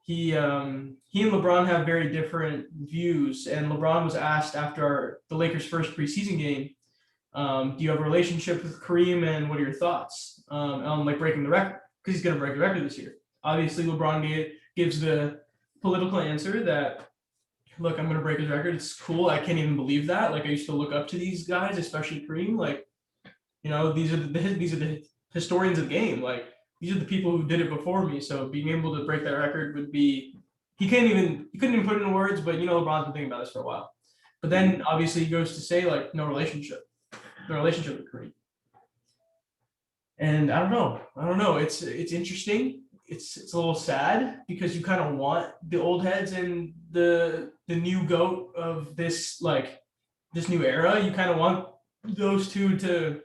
He and LeBron have very different views. And LeBron was asked after the Lakers' first preseason game, do you have a relationship with Kareem, and what are your thoughts on breaking the record? Because he's going to break the record this year. Obviously, LeBron gives the political answer that, look, I'm going to break his record. It's cool. I can't even believe that. I used to look up to these guys, especially Kareem. These are the historians of the game. These are the people who did it before me. So being able to break that record would be, he couldn't even put it into words, but LeBron's been thinking about this for a while. But then obviously he goes to say no relationship with Kareem. And I don't know. It's interesting. It's a little sad, because you kind of want the old heads and the new GOAT of this this new era. You kind of want those two to,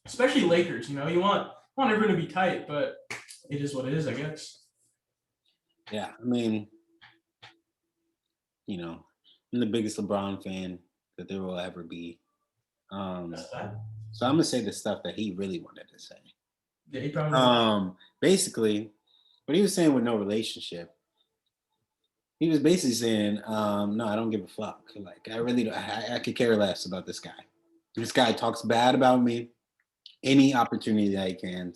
especially Lakers. You want everyone to be tight, but it is what it is, I guess. Yeah, I mean, I'm the biggest LeBron fan that there will ever be. So I'm gonna say the stuff that he really wanted to say. Yeah, he probably. Basically, what he was saying with no relationship, he was basically saying, no, I don't give a fuck. I really don't. I could care less about this guy. This guy talks bad about me any opportunity that he can.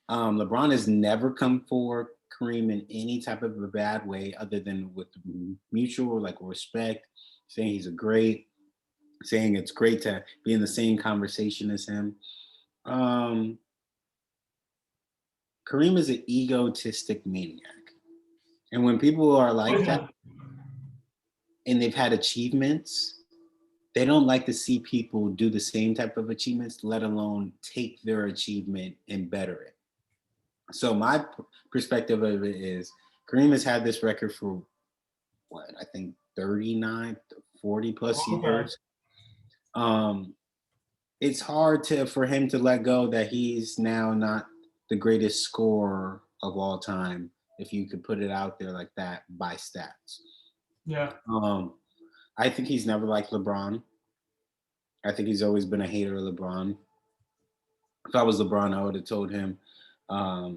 LeBron has never come for Kareem in any type of a bad way, other than with mutual respect, saying he's saying it's great to be in the same conversation as him. Kareem is an egotistic maniac. And when people are like that and they've had achievements, they don't like to see people do the same type of achievements, let alone take their achievement and better it. So my perspective of it is, Kareem has had this record for I think 39, 40 plus years. It's hard for him to let go that he's now not the greatest scorer of all time, if you could put it out there like that by stats. Yeah. I think he's never liked LeBron. I think he's always been a hater of LeBron. If I was LeBron, I would have told him, I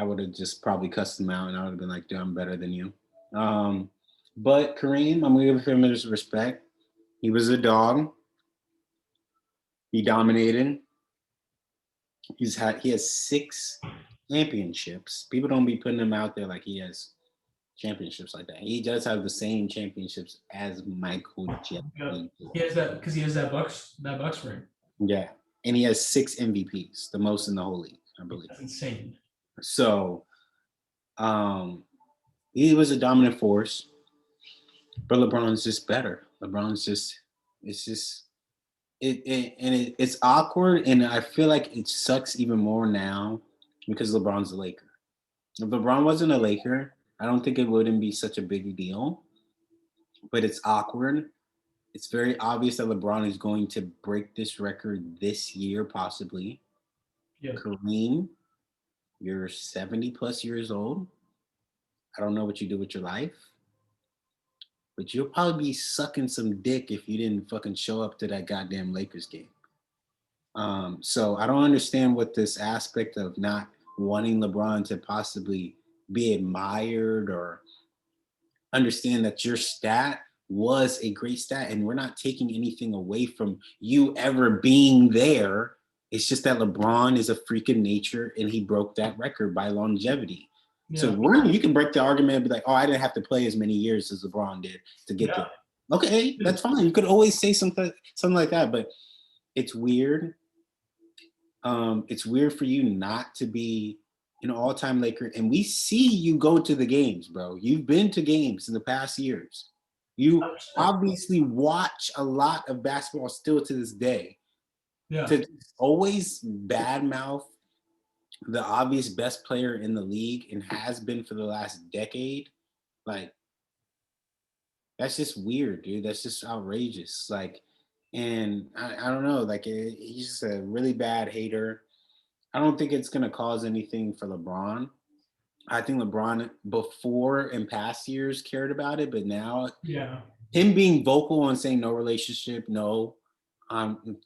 would have just probably cussed him out, and I would have been like, dude, I'm better than you. But Kareem, I'm going to give him his respect. He was a dog. He dominated. He has 6 championships. People don't be putting him out there like he has championships like that. He does have the same championships as Michael Jordan. He has that because he has that Bucks ring. Yeah, and he has 6 MVPs, the most in the whole league, I believe. That's insane. So, he was a dominant force, but LeBron's just better. It's awkward, and I feel like it sucks even more now because LeBron's a Laker. If LeBron wasn't a Laker, I don't think it wouldn't be such a big deal, but it's awkward. It's very obvious that LeBron is going to break this record this year, possibly. Yeah. Kareem, you're 70 plus years old. I don't know what you do with your life, but you'll probably be sucking some dick if you didn't fucking show up to that goddamn Lakers game. So I don't understand what this aspect of not wanting LeBron to possibly be admired, or understand that your stat was a great stat, and we're not taking anything away from you ever being there. It's just that LeBron is a freak of nature, and he broke that record by longevity. Yeah. So you can break the argument and be like, oh, I didn't have to play as many years as LeBron did to get there. Okay, that's fine. You could always say something like that, but it's weird. It's weird for you not to be an all-time Laker, and we see you go to the games, bro. You've been to games in the past years. You obviously watch a lot of basketball still to this day. Yeah. To always badmouth the obvious best player in the league and has been for the last decade, like, that's just weird, dude. That's just outrageous. Like, and I don't know, like, he's just a really bad hater. I don't think it's gonna cause anything for LeBron. I think LeBron before in past years cared about it, but now him being vocal and saying no relationship, no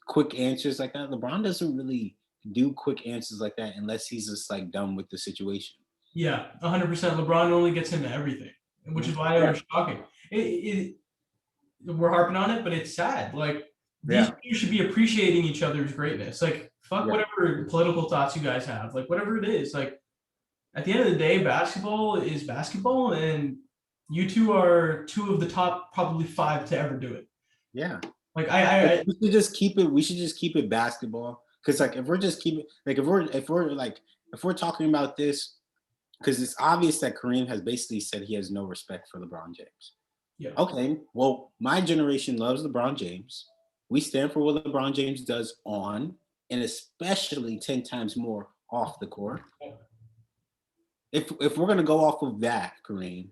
quick answers like that. LeBron doesn't really do quick answers like that unless he's just like done with the situation. Yeah, 100%. LeBron only gets into everything, which is why it was shocking. We're harping on it, but it's sad. Like, these two should be appreciating each other's greatness. Like, fuck whatever political thoughts you guys have. Like, whatever it is. Like, at the end of the day, basketball is basketball, and you two are two of the top probably 5 to ever do it. Yeah. Like, we should just keep it. We should just keep it basketball. Because like if we're just keeping like if we're talking about this, because it's obvious that Kareem has basically said he has no respect for LeBron James. Yeah. Okay. Well, my generation loves LeBron James. We stand for what LeBron James does on, and especially 10 times more off the court. If we're gonna go off of that, Kareem,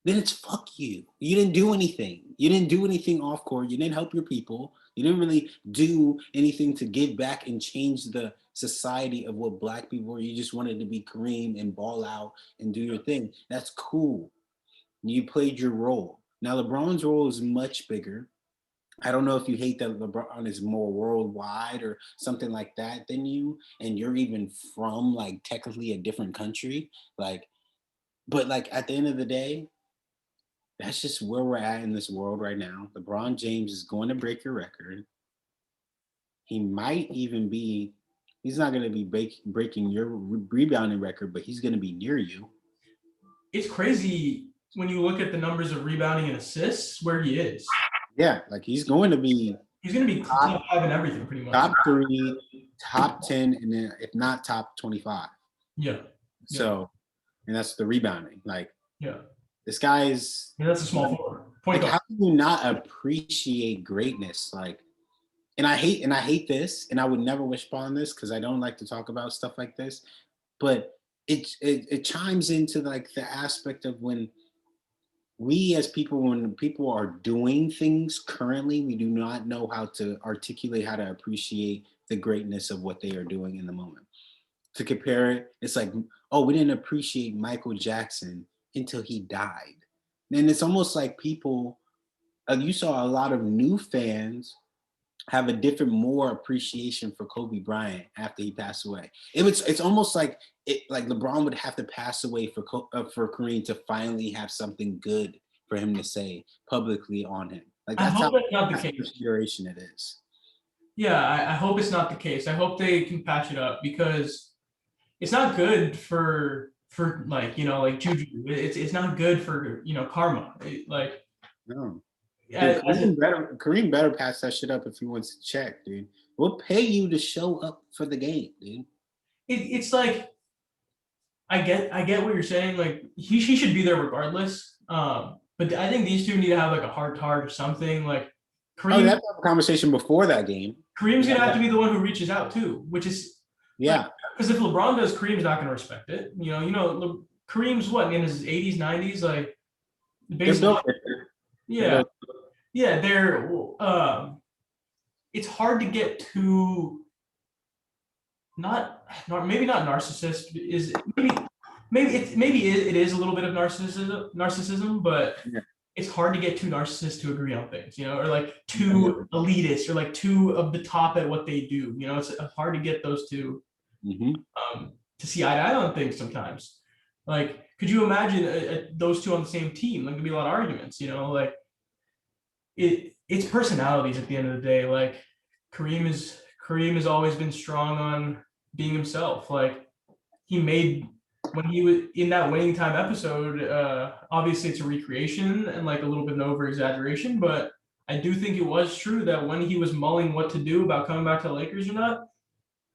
then it's fuck you. You didn't do anything. You didn't do anything off court. You didn't help your people. You didn't really do anything to give back and change the society of what black people were. You just wanted to be Kareem and ball out and do your thing. That's cool. You played your role. Now LeBron's role is much bigger. I don't know if you hate that LeBron is more worldwide or something like that than you, and you're even from like technically a different country. Like, but like at the end of the day, that's just where we're at in this world right now. LeBron James is going to break your record. He might even be, he's not going to be breaking your rebounding record, but he's going to be near you. It's crazy when you look at the numbers of rebounding and assists where he is. Yeah, like he's going to be top 5 in everything pretty much. Top 3, top 10, and then if not top 25. Yeah. So, and that's the rebounding. Like, this guy's. Yeah, that's a small forward. Like, how do you not appreciate greatness? Like, and I hate this, and I would never wish upon this because I don't like to talk about stuff like this. But it chimes into like the aspect of when we as people, when people are doing things currently, we do not know how to articulate, how to appreciate the greatness of what they are doing in the moment. To compare it, it's like, oh, we didn't appreciate Michael Jackson until he died. And it's almost like people, you saw a lot of new fans have a different, more appreciation for Kobe Bryant after he passed away. It's almost like like LeBron would have to pass away for Kareem to finally have something good for him to say publicly on him. Like that's how consideration it is. Yeah, I hope it's not the case. I hope they can patch it up because it's not good for like, you know, like juju. It's not good for, you know, karma. No. Yeah, Kareem better pass that shit up if he wants to check, dude. We'll pay you to show up for the game, dude. It's like I get what you're saying. Like he should be there regardless. But I think these two need to have like a heart-to-heart or something. Like Kareem. Oh, you have to have a conversation before that game. Kareem's gonna have to be the one who reaches out too, which is because if LeBron does, Kareem's not gonna respect it. You know, Kareem's what in his 80s, 90s, like basically. Yeah, they're it's hard to get to maybe not narcissist is maybe it is a little bit of narcissism, but it's hard to get too narcissist to agree on things, you know, or like too elitist or like too of the top at what they do. You know, it's hard to get those two to see eye to eye on things sometimes. Like, could you imagine those two on the same team? Like, there'd be a lot of arguments, you know, like it's personalities at the end of the day. Like Kareem is Kareem has always been strong on being himself. Like he made when he was in that winning time episode, obviously it's a recreation and like a little bit of over exaggeration, but I do think it was true that when he was mulling what to do about coming back to the Lakers or not,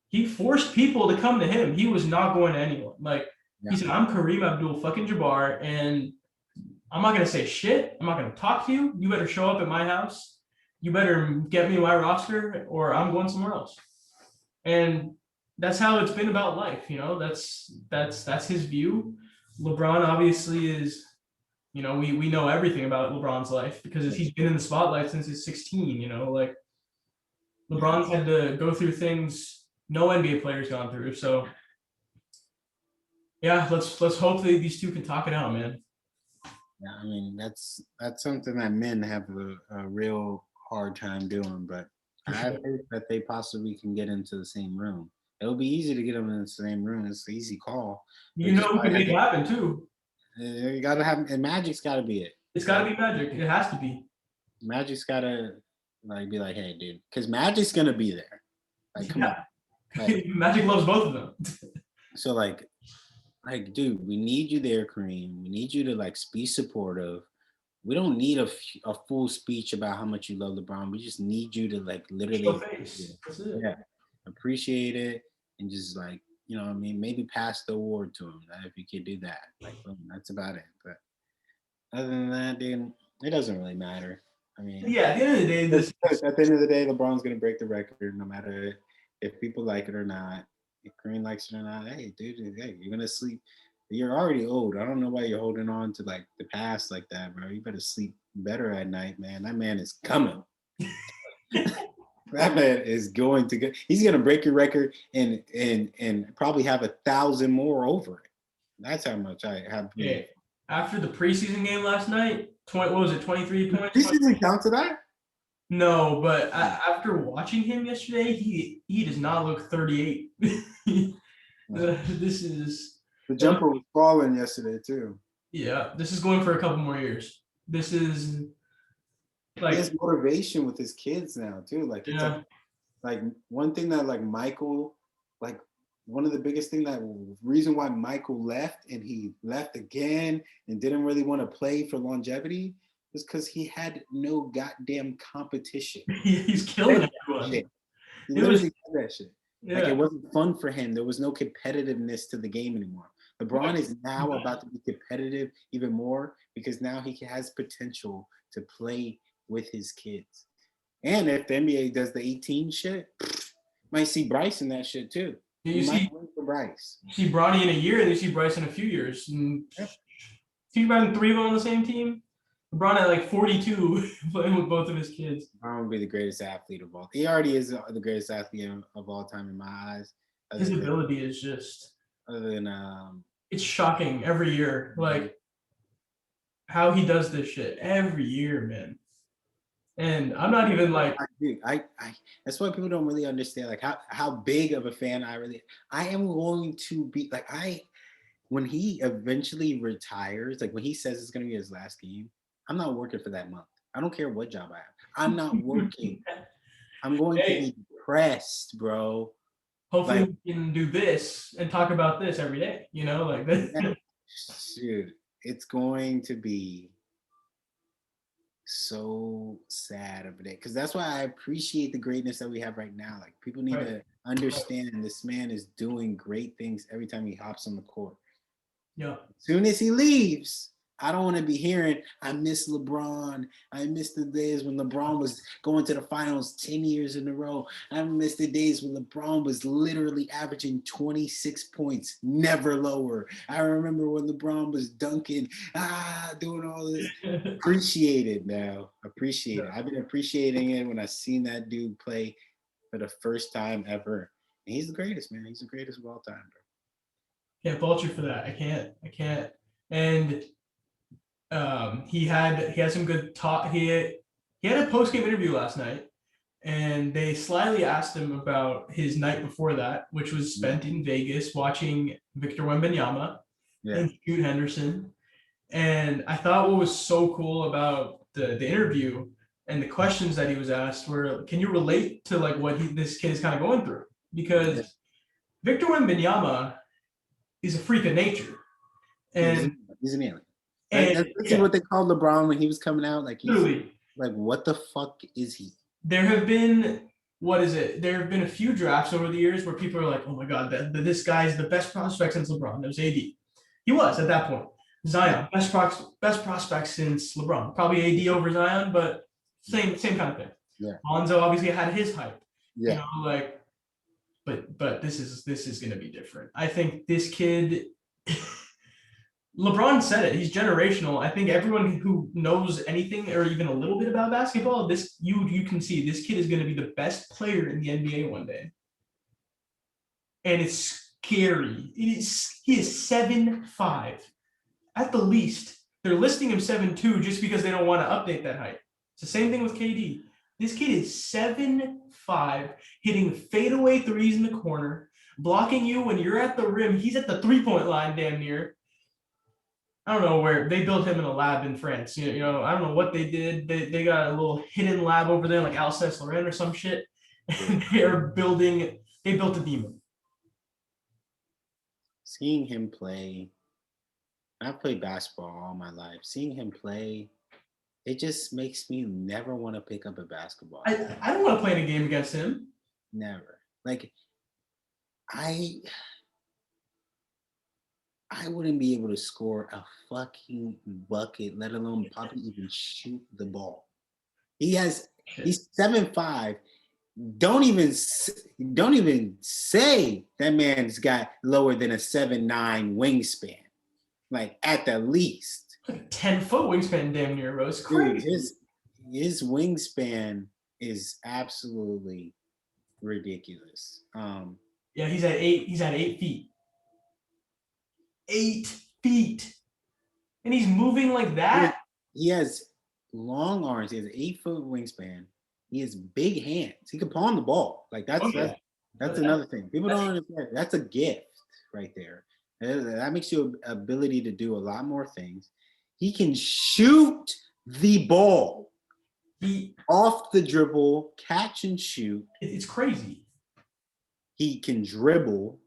he forced people to come to him. He was not going to anyone. Like he said, I'm Kareem Abdul fucking Jabbar, and I'm not gonna say shit. I'm not gonna talk to you. You better show up at my house. You better get me my roster, or I'm going somewhere else. And that's how it's been about life, you know. That's his view. LeBron obviously is, you know, we know everything about LeBron's life because he's been in the spotlight since he's 16. You know, like LeBron's had to go through things no NBA player's gone through. So yeah, let's hope that these two can talk it out, man. Yeah, I mean that's something that men have a real hard time doing, but I heard that they possibly can get into the same room. It'll be easy to get them in the same room. It's an easy call. You know who can make it happen too. You gotta have, and Magic's gotta be it. It's gotta be Magic. It has to be. Magic's gotta like be like, hey, dude, because Magic's gonna be there. Like, come on. Like, Magic loves both of them. So like, dude, we need you there, Kareem. We need you to like be supportive. We don't need a full speech about how much you love LeBron. We just need you to like literally appreciate it and just like, you know what I mean, maybe pass the award to him if you could do that. Like, boom, that's about it. But other than that, dude, it doesn't really matter. I mean, yeah, at the end of the day, at the end of the day, LeBron's gonna break the record no matter if people like it or not. If Kareem likes it or not, hey, dude, hey, you're gonna sleep. You're already old. I don't know why you're holding on to like the past like that, bro. You better sleep better at night, man. That man is coming. That man is going to go. He's gonna break your record and probably have 1,000 more over it. That's how much I have. Yeah. After the preseason game last night, 23 points? Preseason count to that? No, but after watching him yesterday, he does not look 38. This is the jumper was falling yesterday too. Yeah, this is going for a couple more years. This is like he has motivation with his kids now too. Like it's like one thing that like Michael, like one of the biggest thing that reason why Michael left and he left again and didn't really want to play for longevity was because he had no goddamn competition. He's killing everyone. He literally did that shit. Yeah. Like it wasn't fun for him. There was no competitiveness to the game anymore. LeBron is now about to be competitive even more because now he has potential to play with his kids. And if the NBA does the 18 shit, might see Bryce in that shit too. You might win for Bryce. You see Bronny in a year, and you see Bryce in a few years. And see about 3 of them on the same team. LeBron at like 42 playing with both of his kids. LeBron would be the greatest athlete of all. He already is the greatest athlete of all time in my eyes. His ability is just other than it's shocking every year. Like how he does this shit every year, man. And I'm not even like I that's why people don't really understand like how big of a fan I am going to be like when he eventually retires, like when he says it's gonna be his last game, I'm not working for that month. I don't care what job I have. I'm not working. I'm going to be depressed, bro. Hopefully like, we can do this and talk about this every day, you know, like this. Dude, it's going to be so sad of a day because that's why I appreciate the greatness that we have right now. Like people need to understand this man is doing great things every time he hops on the court. Yeah. As soon as he leaves, I don't want to be hearing, I miss LeBron. I miss the days when LeBron was going to the finals 10 years in a row. I miss the days when LeBron was literally averaging 26 points, never lower. I remember when LeBron was dunking, doing all this. Appreciate it now. Appreciate it. I've been appreciating it when I seen that dude play for the first time ever. And he's the greatest, man. He's the greatest of all time, bro. Can't fault you for that. I can't. And he had some good talk. He had a post-game interview last night, and they slyly asked him about his night before that, which was spent in Vegas watching Victor Wembanyama and Scoot Henderson. And I thought what was so cool about the interview and the questions that he was asked were, can you relate to like what this kid is kind of going through? Because Victor Wembanyama is a freak of nature, and he's an alien. That's yeah, what they called LeBron when he was coming out. Like literally, like what the fuck is he? there have been There have been a few drafts over the years where people are like, oh my god, this guy's the best prospect since LeBron. It was AD. He was at that point. Zion, best prospect since LeBron. Probably AD over Zion, but same kind of thing. Yeah. Lonzo obviously had his hype. Yeah. You know, like, but this is gonna be different. I think this kid LeBron said it. He's generational. I think everyone who knows anything or even a little bit about basketball, you can see this kid is going to be the best player in the NBA one day, and it's scary. He is 7'5" at the least. They're listing him 7'2" just because they don't want to update that height. It's the same thing with KD. This kid is 7'5", hitting fadeaway threes in the corner, blocking you when you're at the rim. He's at the 3-point line damn near. I don't know where they built him in a lab in France. You know, I don't know what they did. They got a little hidden lab over there, like Alsace-Lorraine or some shit. And they built a demon. Seeing him play, I've played basketball all my life. Seeing him play, it just makes me never want to pick up a basketball. I don't want to play in a game against him. Never. Like, I wouldn't be able to score a fucking bucket, let alone probably even shoot the ball. He's 7'5". Don't even say that man's got lower than a 7'9" wingspan. Like at the least. Like a 10-foot wingspan damn near, bro. It's crazy. Dude, his wingspan is absolutely ridiculous. Yeah, he's at 8 feet. 8 feet. And he's moving like that. He has long arms. He has an 8-foot wingspan. He has big hands. He can palm the ball. Like that's another thing. People don't understand. That's a gift right there. That makes you an ability to do a lot more things. He can shoot the ball off the dribble, catch and shoot. It's crazy. He can dribble.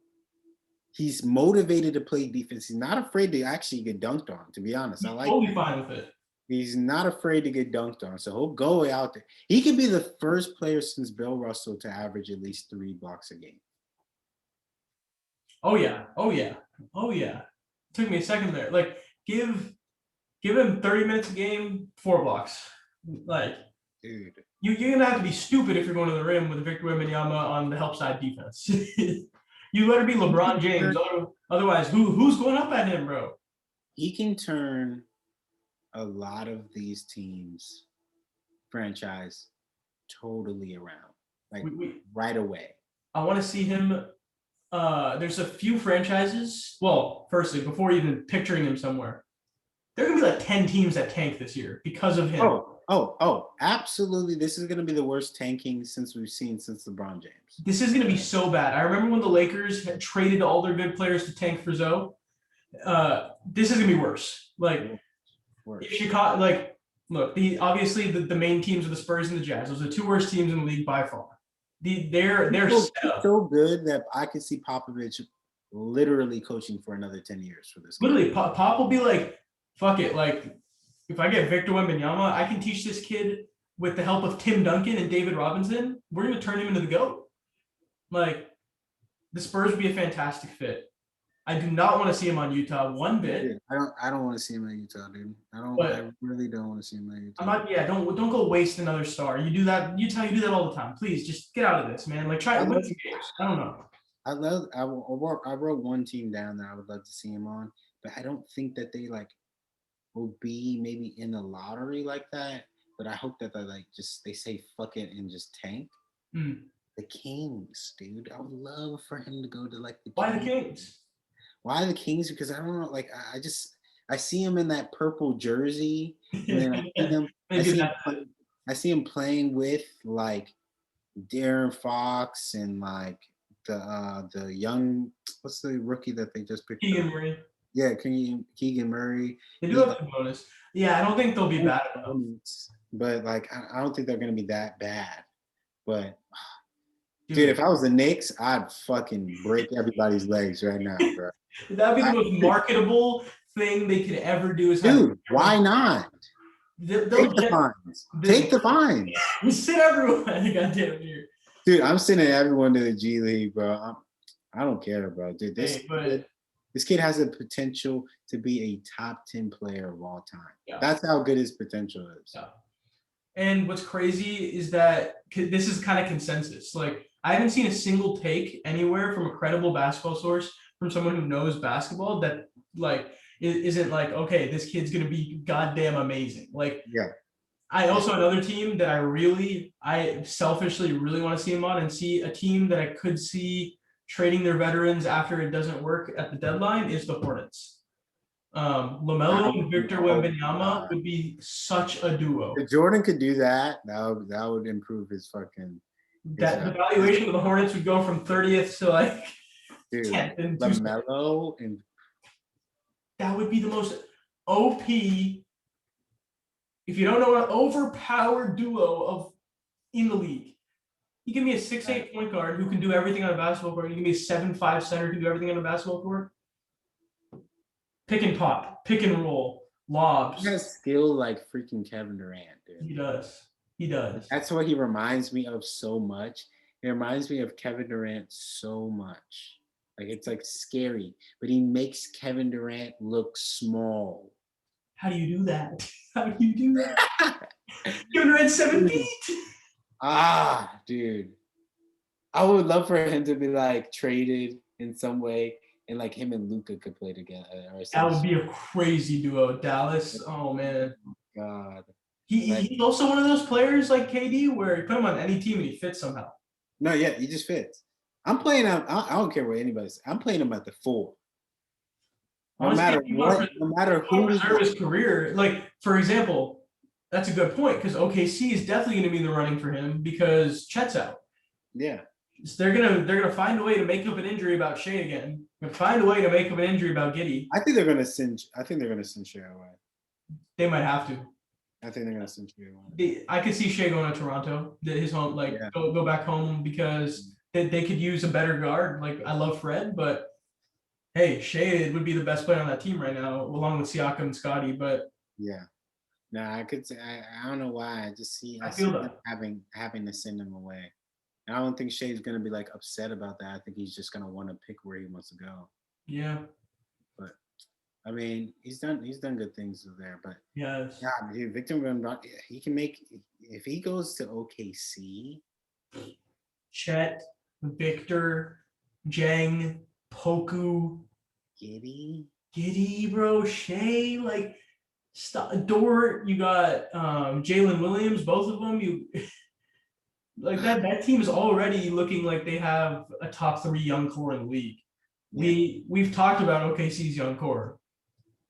He's motivated to play defense. He's not afraid to actually get dunked on, to be honest. I like totally fine with it. He's not afraid to get dunked on. So he'll go out there. He can be the first player since Bill Russell to average at least 3 blocks a game. Oh yeah. Took me a second there. Like give him 30 minutes a game, 4 blocks. Like, dude, you're gonna have to be stupid if you're going to the rim with Victor Wembanyama on the help side defense. You better be LeBron James. Otherwise, who's going up at him, bro? He can turn a lot of these teams' franchise totally around, like right away. I want to see him. There's a few franchises. Well, firstly, before even picturing him somewhere, there are gonna be like 10 teams that tank this year because of him. Oh, absolutely. This is going to be the worst tanking we've seen since LeBron James. This is going to be so bad. I remember when the Lakers had traded all their good players to tank for Zoe. This is going to be worse. Like, if Chicago, like, look, obviously the main teams are the Spurs and the Jazz. Those are the 2 worst teams in the league by far. They're so good that I could see Popovich literally coaching for another 10 years for this. Literally, Pop will be like, fuck it, like, if I get Victor Wembanyama, I can teach this kid with the help of Tim Duncan and David Robinson. We're going to turn him into the GOAT. Like, the Spurs would be a fantastic fit. I do not want to see him on Utah one bit. Dude, I don't want to see him at Utah, dude. I really don't want to see him at Utah. Don't go waste another star. You do that, Utah, you do that all the time. Please, just get out of this, man. Like, try to win some games. I don't know. I wrote one team down that I would love to see him on, but I don't think that they will be maybe in the lottery like that, but I hope that they say fuck it and just tank. The Kings, dude. I would love for him to go to the Kings. Why the Kings? Why the Kings? Because I don't know, I see him in that purple jersey, and then I see him playing with De'Aaron Fox and the young, what's the rookie that they just picked Keegan up? Murray. Yeah, Keegan Murray. They do have a bonus. Yeah, I don't think they'll be bad enough. but like I don't think they're gonna be that bad. But dude, if I was the Knicks, I'd fucking break everybody's legs right now, bro. That'd be the most marketable thing they could ever do. Is dude, why not? Take the fines. Take the fines. Sit everyone. Goddamn here. Dude, I'm sending everyone to the G League, bro. I don't care, bro. Dude, this kid has the potential to be a top 10 player of all time. Yeah. That's how good his potential is. Yeah. And what's crazy is that this is kind of consensus. Like, I haven't seen a single take anywhere from a credible basketball source from someone who knows basketball that like isn't like, okay, this kid's gonna be goddamn amazing. Like, yeah. I also another team that I selfishly really want to see him on, and see a team that I could see trading their veterans after it doesn't work at the deadline is the Hornets. LaMelo and Victor Wembanyama would be such a duo. If Jordan could do that, that would improve his fucking. The valuation of the Hornets would go from 30th to like 10th. And LaMelo and that would be the most OP. If you don't know, an overpowered duo in the league. You give me a 6'8" point guard who can do everything on a basketball court. You give me a 7'5" center who can do everything on a basketball court. Pick and pop, pick and roll, lobs. He has skill like freaking Kevin Durant, dude. He does. He does. That's what he reminds me of so much. It reminds me of Kevin Durant so much. Like, it's like scary, but he makes Kevin Durant look small. How do you do that? How do you do that? Kevin Durant's 7 feet. Dude. I would love for him to be like traded in some way, and like him and Luka could play together. That would be a crazy duo. Dallas. Oh man. Oh, God. He's also one of those players like KD where you put him on any team and he fits somehow. No, yeah, he just fits. I'm playing him. I don't care what anybody says. I'm playing him at the 4. No matter who preserve his career. Like, for example, that's a good point because OKC is definitely going to be in the running for him because Chet's out. Yeah. So they're gonna find a way to make up an injury about Shea again. Find a way to make up an injury about Giddey. I think they're gonna send Shea away. They might have to. I think they're gonna send Shea away. I could see Shea going to Toronto, his home, go back home because they could use a better guard. Like, I love Fred, but hey, Shea would be the best player on that team right now, along with Siakam and Scotty. But yeah, no, I could say I don't know why. I just see having to send him away. I don't think Shea's gonna be like upset about that. I think he's just gonna want to pick where he wants to go. Yeah. But I mean, he's done good things there. But yes, yeah, dude, Victor Wembanyama, he can make if he goes to OKC. Chet, Victor, Jang, Poku, Giddey, bro, Shea, like Dort. You got Jalen Williams, both of them. Like that team is already looking like they have a top 3 young core in the league. Yeah. We've talked about OKC's young core.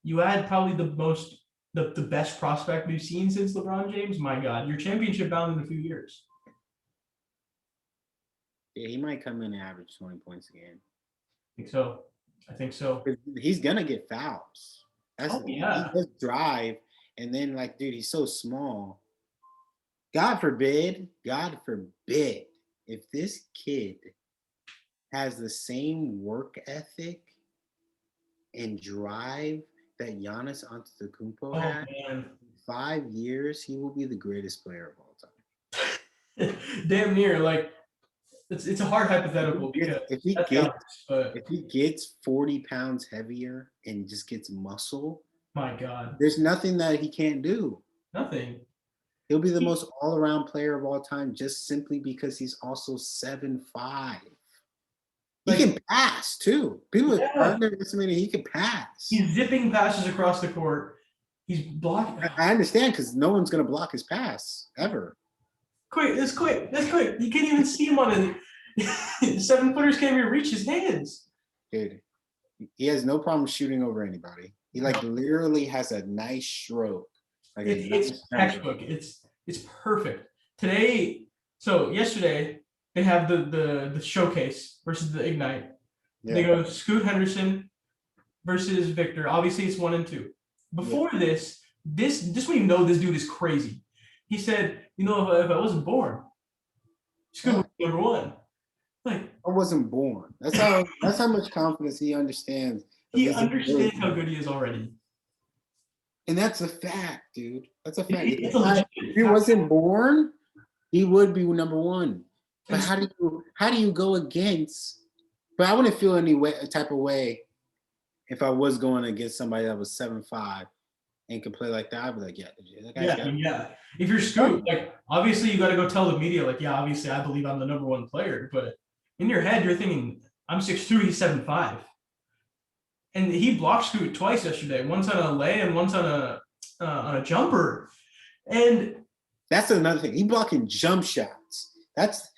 You add probably the best prospect we've seen since LeBron James. My God, you're championship bound in a few years. Yeah, he might come in and average 20 points a game. I think so. He's gonna get fouls. He just drive, and then like, dude, he's so small. God forbid, if this kid has the same work ethic and drive that Giannis Antetokounmpo had, in 5 years, he will be the greatest player of all time. Damn near. Like, it's a hard hypothetical because if he gets 40 pounds heavier and just gets muscle, my God, there's nothing that he can't do. Nothing. He'll be the most all-around player of all time just simply because he's also 7'5". He can pass too. People are underestimating he can pass. He's zipping passes across the court. He's blocking. I understand because no one's gonna block his pass ever. That's quick. You can't even see him on it. 7-footers can't even reach his hands. Dude, he has no problem shooting over anybody. He literally has a nice stroke. Like it's textbook. It's perfect. Yesterday they have the showcase versus the Ignite. Yeah. They go Scoot Henderson versus Victor. Obviously, it's 1 and 2. Before this when you know this dude is crazy. He said, if I wasn't born, Scoot would be number one. Like I wasn't born. That's how much confidence he understands. He understands how good he is already. And that's a fact, dude. That's a fact. If he wasn't born, he would be number one. But how do you go against? But I wouldn't feel any type of way if I was going against somebody that was 7'5" and could play like that. I'd be like, yeah. If you're Scoot, like obviously you got to go tell the media, like, yeah, obviously I believe I'm the number one player. But in your head, you're thinking, I'm 6'2", he's 7'5". And he blocked Scoot twice yesterday. Once on a lay and once on a jumper. And that's another thing. He blocking jump shots. That's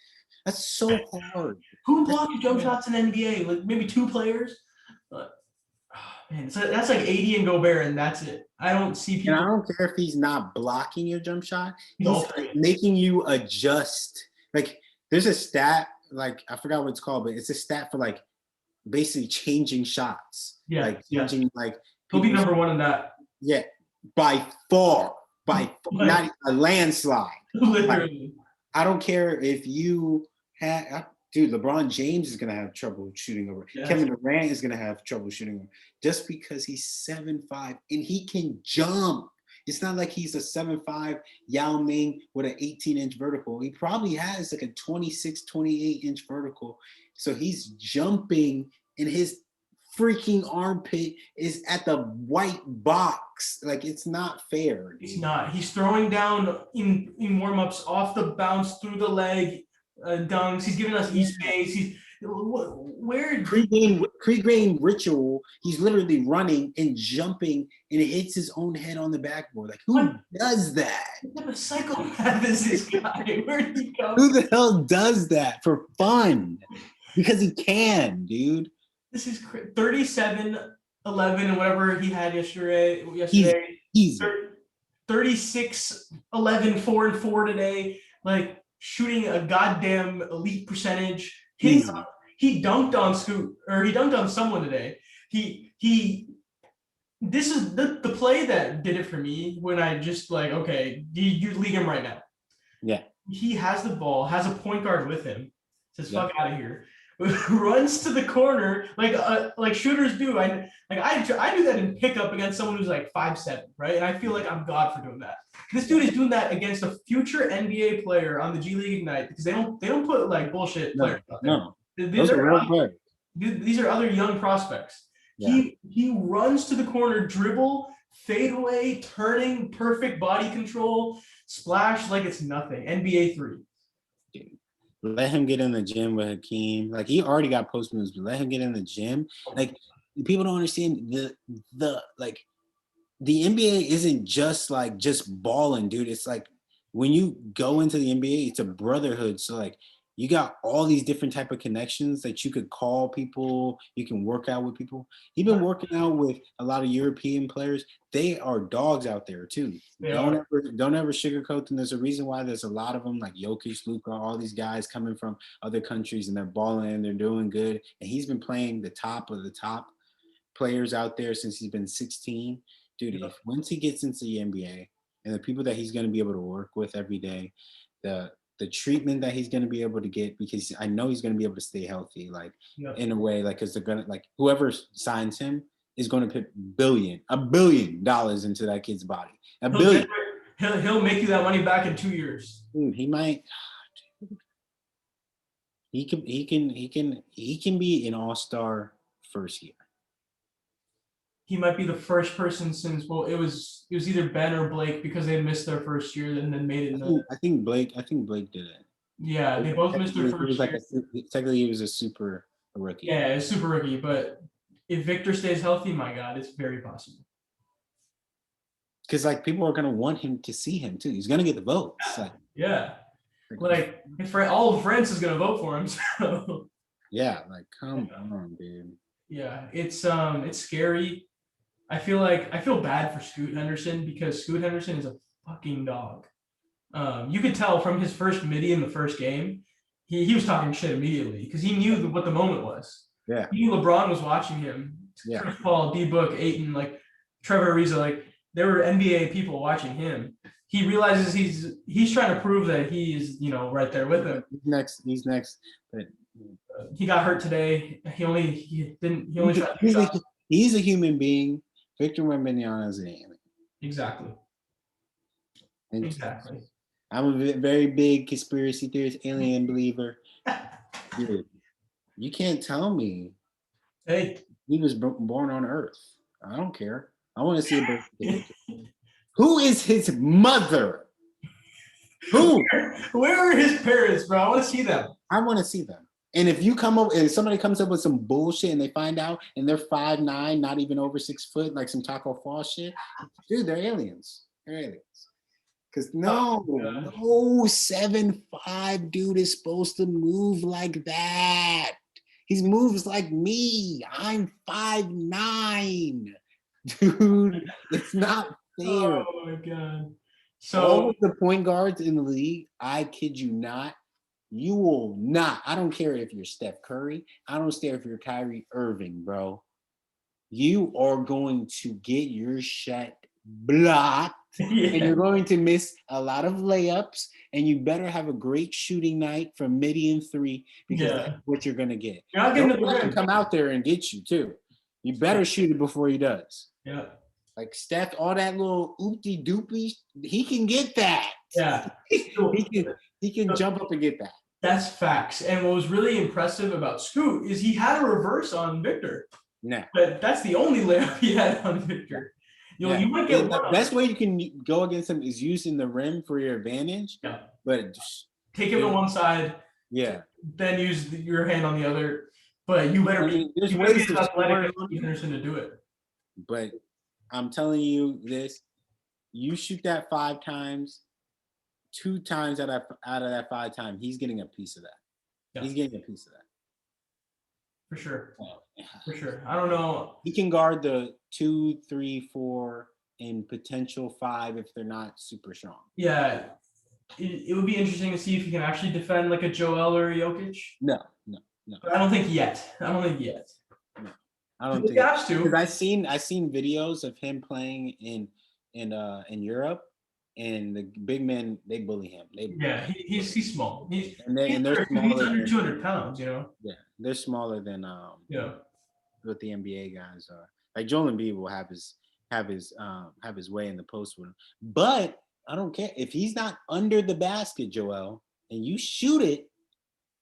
so hard. Who blocks jump shots in NBA? Like maybe two players. Man, so that's like AD and Gobert, and that's it. I don't see people. And I don't care if he's not blocking your jump shot. He's making you adjust. Like there's a stat, like I forgot what it's called, but it's a stat for like basically changing shots. Yeah. Like changing like he'll be number one in that. Yeah. By far. Not a landslide. Literally. Like, I don't care if you had dude, LeBron James is gonna have trouble shooting over. Yes. Kevin Durant is gonna have trouble shooting over just because he's 7'5" and he can jump. It's not like he's a 7'5" Yao Ming with an 18-inch vertical. He probably has like a 26, 28-inch vertical. So he's jumping and his freaking armpit is at the white box. Like it's not fair. Dude. It's not. He's throwing down in warm-ups off the bounce through the leg, dunks. He's giving us e-space. He's where pre-game ritual. He's literally running and jumping, and it hits his own head on the backboard. Like who does that? What a psychopath is this guy? Where did he go? Who the hell does that for fun? Because he can, dude. This is 37, 11, and whatever he had yesterday. Easy. 36, 11, 4 and 4 today. Like shooting a goddamn elite percentage. He dunked on Scoot, or he dunked on someone today. This is the play that did it for me when I just like, okay, you lead him right now. Yeah. He has the ball, has a point guard with him. Says, fuck out of here. Runs to the corner like shooters do. I do that in pickup against someone who's like 5'7", right? And I feel like I'm God for doing that. This dude is doing that against a future NBA player on the G League Ignite because they don't put like bullshit players out there. No. These are real players. These are other young prospects. Yeah. He runs to the corner, dribble, fade away, turning, perfect body control, splash like it's nothing. NBA 3. Let him get in the gym with Hakeem. Like he already got post moves, but let him get in the gym. Like people don't understand the NBA isn't just balling, dude. It's like when you go into the NBA, it's a brotherhood. So like you got all these different type of connections that you could call people. You can work out with people. Even working out with a lot of European players, they are dogs out there too. Don't ever sugarcoat them. There's a reason why there's a lot of them like Jokic, Luka, all these guys coming from other countries and they're balling and they're doing good. And he's been playing the top of the top players out there since he's been 16. Dude, once he gets into the NBA and the people that he's going to be able to work with every day, the treatment that he's going to be able to get, because I know he's going to be able to stay healthy, like in a way, like, cause they're going to like, whoever signs him is going to put $1 billion into that kid's body. $1 billion. He'll make you that money back in 2 years. Dude, he might, he can be an all-star first year. He might be the first person since it was either Ben or Blake because they missed their first year and then made it. I think Blake did it. Yeah, they both missed their first year. Technically, he was a rookie. Yeah, a super rookie. But if Victor stays healthy, my God, it's very possible. Because like people are gonna want him to see him too. He's gonna get the votes. Like if all of France is gonna vote for him. So. Yeah, like come on, dude. Yeah, it's scary. I feel bad for Scoot Henderson because Scoot Henderson is a fucking dog. You could tell from his first midi in the first game, he was talking shit immediately because he knew what the moment was. Yeah. He knew LeBron was watching him. Yeah. Chris Paul, D-Book, Ayton, like Trevor Ariza, like there were NBA people watching him. he realizes he's trying to prove that he's right there with him. He's next. But he got hurt today. He only shot 2 shots. He's a human being. Victor Wembanyama is an alien. Exactly. Exactly. I'm a very big conspiracy theorist, alien believer. Dude, you can't tell me. Hey, he was born on Earth. I don't care. I want to see a birthday. Who is his mother? Who? Where are his parents, bro? I want to see them. I want to see them. And if you come up and somebody comes up with some bullshit and they find out and they're 5'9", not even over 6 foot, like some Taco Fall shit, dude, they're aliens. They're aliens. Because no 7'5" dude is supposed to move like that. He moves like me. I'm 5'9". Dude, it's not fair. Oh my god. So all of the point guards in the league, I kid you not, you will not. I don't care if you're Steph Curry. I don't care if you're Kyrie Irving, bro. You are going to get your shot blocked. Yeah. And you're going to miss a lot of layups, and you better have a great shooting night from midi and 3 because that's what you're going to get. You're not going to come out there and get you, too. You better shoot it before he does. Yeah. Like Steph, all that little oopty doopy, he can get that. Yeah. he can jump up and get that. That's facts. And what was really impressive about Scoot is he had a reverse on Victor. Nah. But that's the only layup he had on Victor. You might get the best way you can go against him is using the rim for your advantage. Yeah. But take him to one side. Yeah. Then use your hand on the other. But you better be athletic to do it. But I'm telling you this: you shoot that 5 times, 2 times out of that 5 times, he's getting a piece of that. Yeah. He's getting a piece of that. For sure. For sure. I don't know. He can guard the 2, 3, 4, and potential 5 if they're not super strong. Yeah. It would be interesting to see if he can actually defend like a Joel or a Jokic. No. But I don't think yet. No. I don't think he has to. Because I seen videos of him playing in Europe, and the big men, they bully him. He's small. He's under 200 pounds, Yeah, they're smaller than what the NBA guys are. Like Joel Embiid will have his way in the post with him, but I don't care if he's not under the basket, Joel, and you shoot it,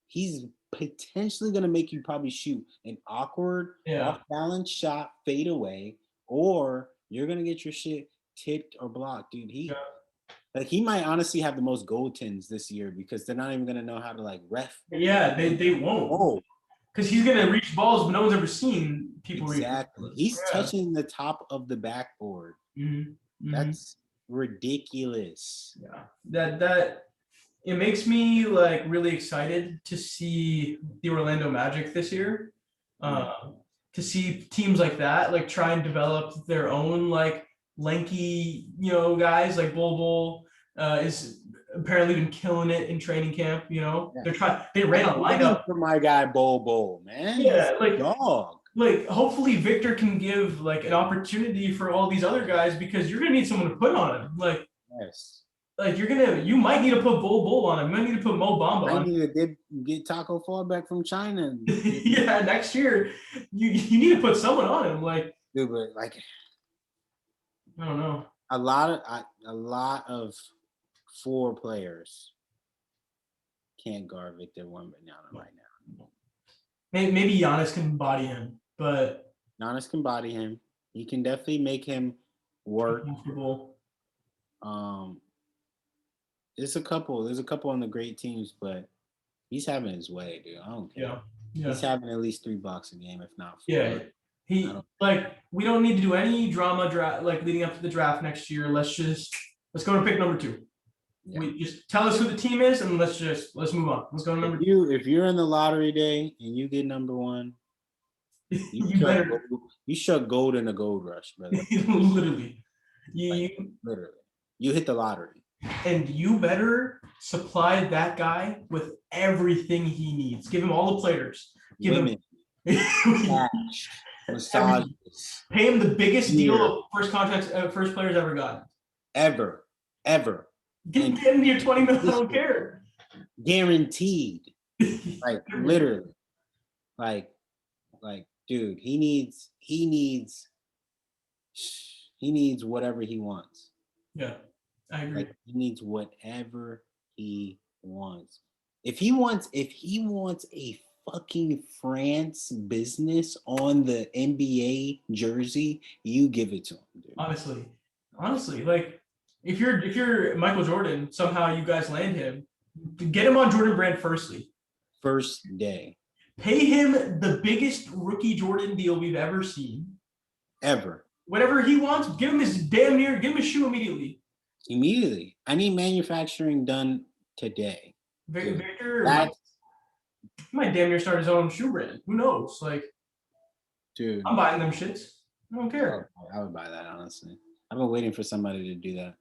he's potentially going to make you probably shoot an awkward off-balance shot, fade away, or you're going to get your shit tipped or blocked, dude. He might honestly have the most goaltends this year because they're not even going to know how to like ref. Yeah, they won't. Because he's going to reach balls but no one's ever seen people reach. Exactly. He's touching the top of the backboard. Mm-hmm. That's ridiculous. Yeah. That it makes me like really excited to see the Orlando Magic this year. To see teams like that like try and develop their own like lanky, guys like Bull is apparently been killing it in training camp. They ran a lineup for my guy Bull, man. Yeah, like dog. Like hopefully Victor can give like an opportunity for all these other guys because you're gonna need someone to put on him. Like yes. Like you might need to put Bull on him. You might need to put Mo Bamba on him. I need to get Taco Fall back from China. Yeah, next year you need to put someone on him. Like, dude, but like I don't know. A lot of 4 players can't guard Victor Wembanyama right now. Maybe Giannis can body him, but Giannis can body him. He can definitely make him work. There's a couple on the great teams, but he's having his way, dude. I don't care. Yeah. He's having at least 3 blocks a game, if not 4. Yeah. We don't need to do any drama draft like leading up to the draft next year. Let's go to pick number 2. Yeah. We just tell us who the team is and let's move on. Let's go to number 2. If you're in the lottery day and you get number 1, you shut gold in a gold rush, brother. Literally. Literally. You hit the lottery. And you better supply that guy with everything he needs. Give him all the players. Give him cash. Massages. Pay him the biggest deal of first players ever gotten. Ever. ever. Get him your $20 million. I don't care. Guaranteed. Like literally. Like, dude, he needs whatever he wants. Yeah, I agree. Like, he needs whatever he wants. If he wants a fucking France business on the NBA jersey, you give it to him, dude. Honestly, like if you're Michael Jordan, somehow you guys land him, get him on Jordan Brand firstly. First day. Pay him the biggest rookie Jordan deal we've ever seen. Ever. Whatever he wants, give him his shoe immediately. Immediately. I need manufacturing done today. Victor might damn near start his own shoe brand. Who knows? Like, dude, I'm buying them shits. I don't care. I would buy that, honestly. I've been waiting for somebody to do that.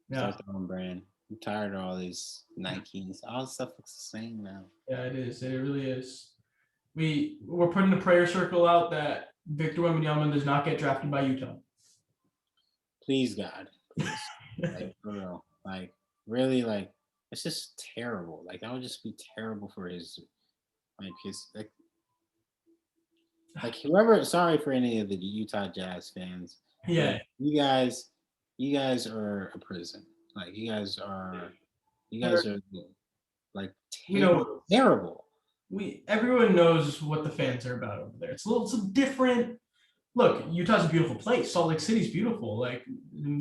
Yeah. Start their own brand. I'm tired of all these Nikes. All this stuff looks the same now. Yeah, it is. It really is. We're putting the prayer circle out that Victor Wembanyama does not get drafted by Utah. Please, God. Please. Like, for real. Like, really, like, it's just terrible. Like, that would just be terrible for his whoever. Sorry for any of the Utah Jazz fans. Yeah. You guys are a prison. Like, you guys are like terrible. Everyone knows what the fans are about over there. It's a little different. Look, Utah's a beautiful place. Salt Lake City's beautiful. Like,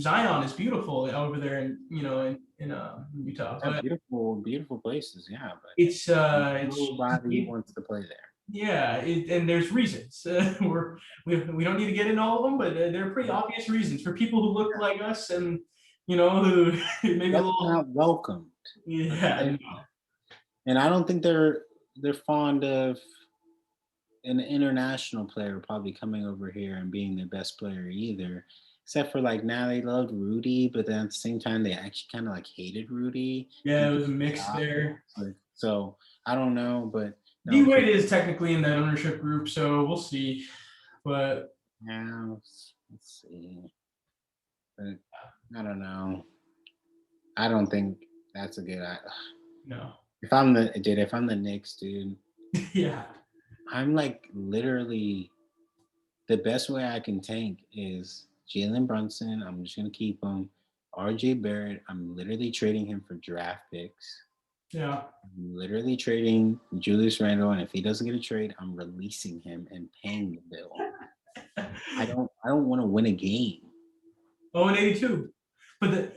Zion is beautiful over there, in Utah. But beautiful places. Yeah, but it's nobody wants to play there. Yeah, and there's reasons. We don't need to get into all of them, but there are pretty obvious reasons for people who look like us and who maybe a little not welcomed. Yeah, and I don't think they're fond of an international player probably coming over here and being their best player either. Except for, like, now they loved Rudy, but then at the same time they actually kind of like hated Rudy. Yeah, it was a mix there. So I don't know, but D-Wade is technically in that ownership group, so we'll see. But yeah, let's see. But I don't know. I don't think that's a good idea. No. If I'm the Knicks, dude. Yeah. I'm like literally the best way I can tank is Jalen Brunson. I'm just gonna keep him. RJ Barrett. I'm literally trading him for draft picks. Yeah. I'm literally trading Julius Randle, and if he doesn't get a trade, I'm releasing him and paying the bill. I don't want to win a game. 0-82. But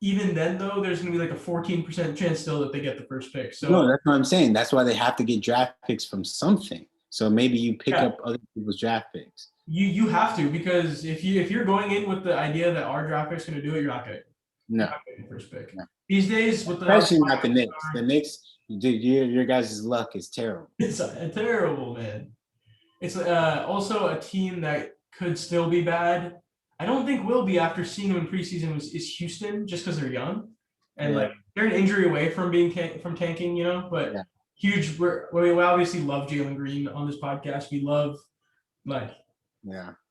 even then, though, there's going to be like a 14% chance still that they get the first pick. So no, that's what I'm saying. That's why they have to get draft picks from something. So maybe you pick up other people's draft picks. You have to, because if you're going in with the idea that our draft pick's going to do it, you're not going to. No. The first pick. No. These days, especially not the Knicks. The Knicks, dude, your guys' luck is terrible. It's terrible, man. It's also a team that could still be bad. I don't think will be after seeing them in preseason is Houston, just because they're young and like they're an injury away from from tanking, But huge. We obviously love Jalen Green on this podcast. We love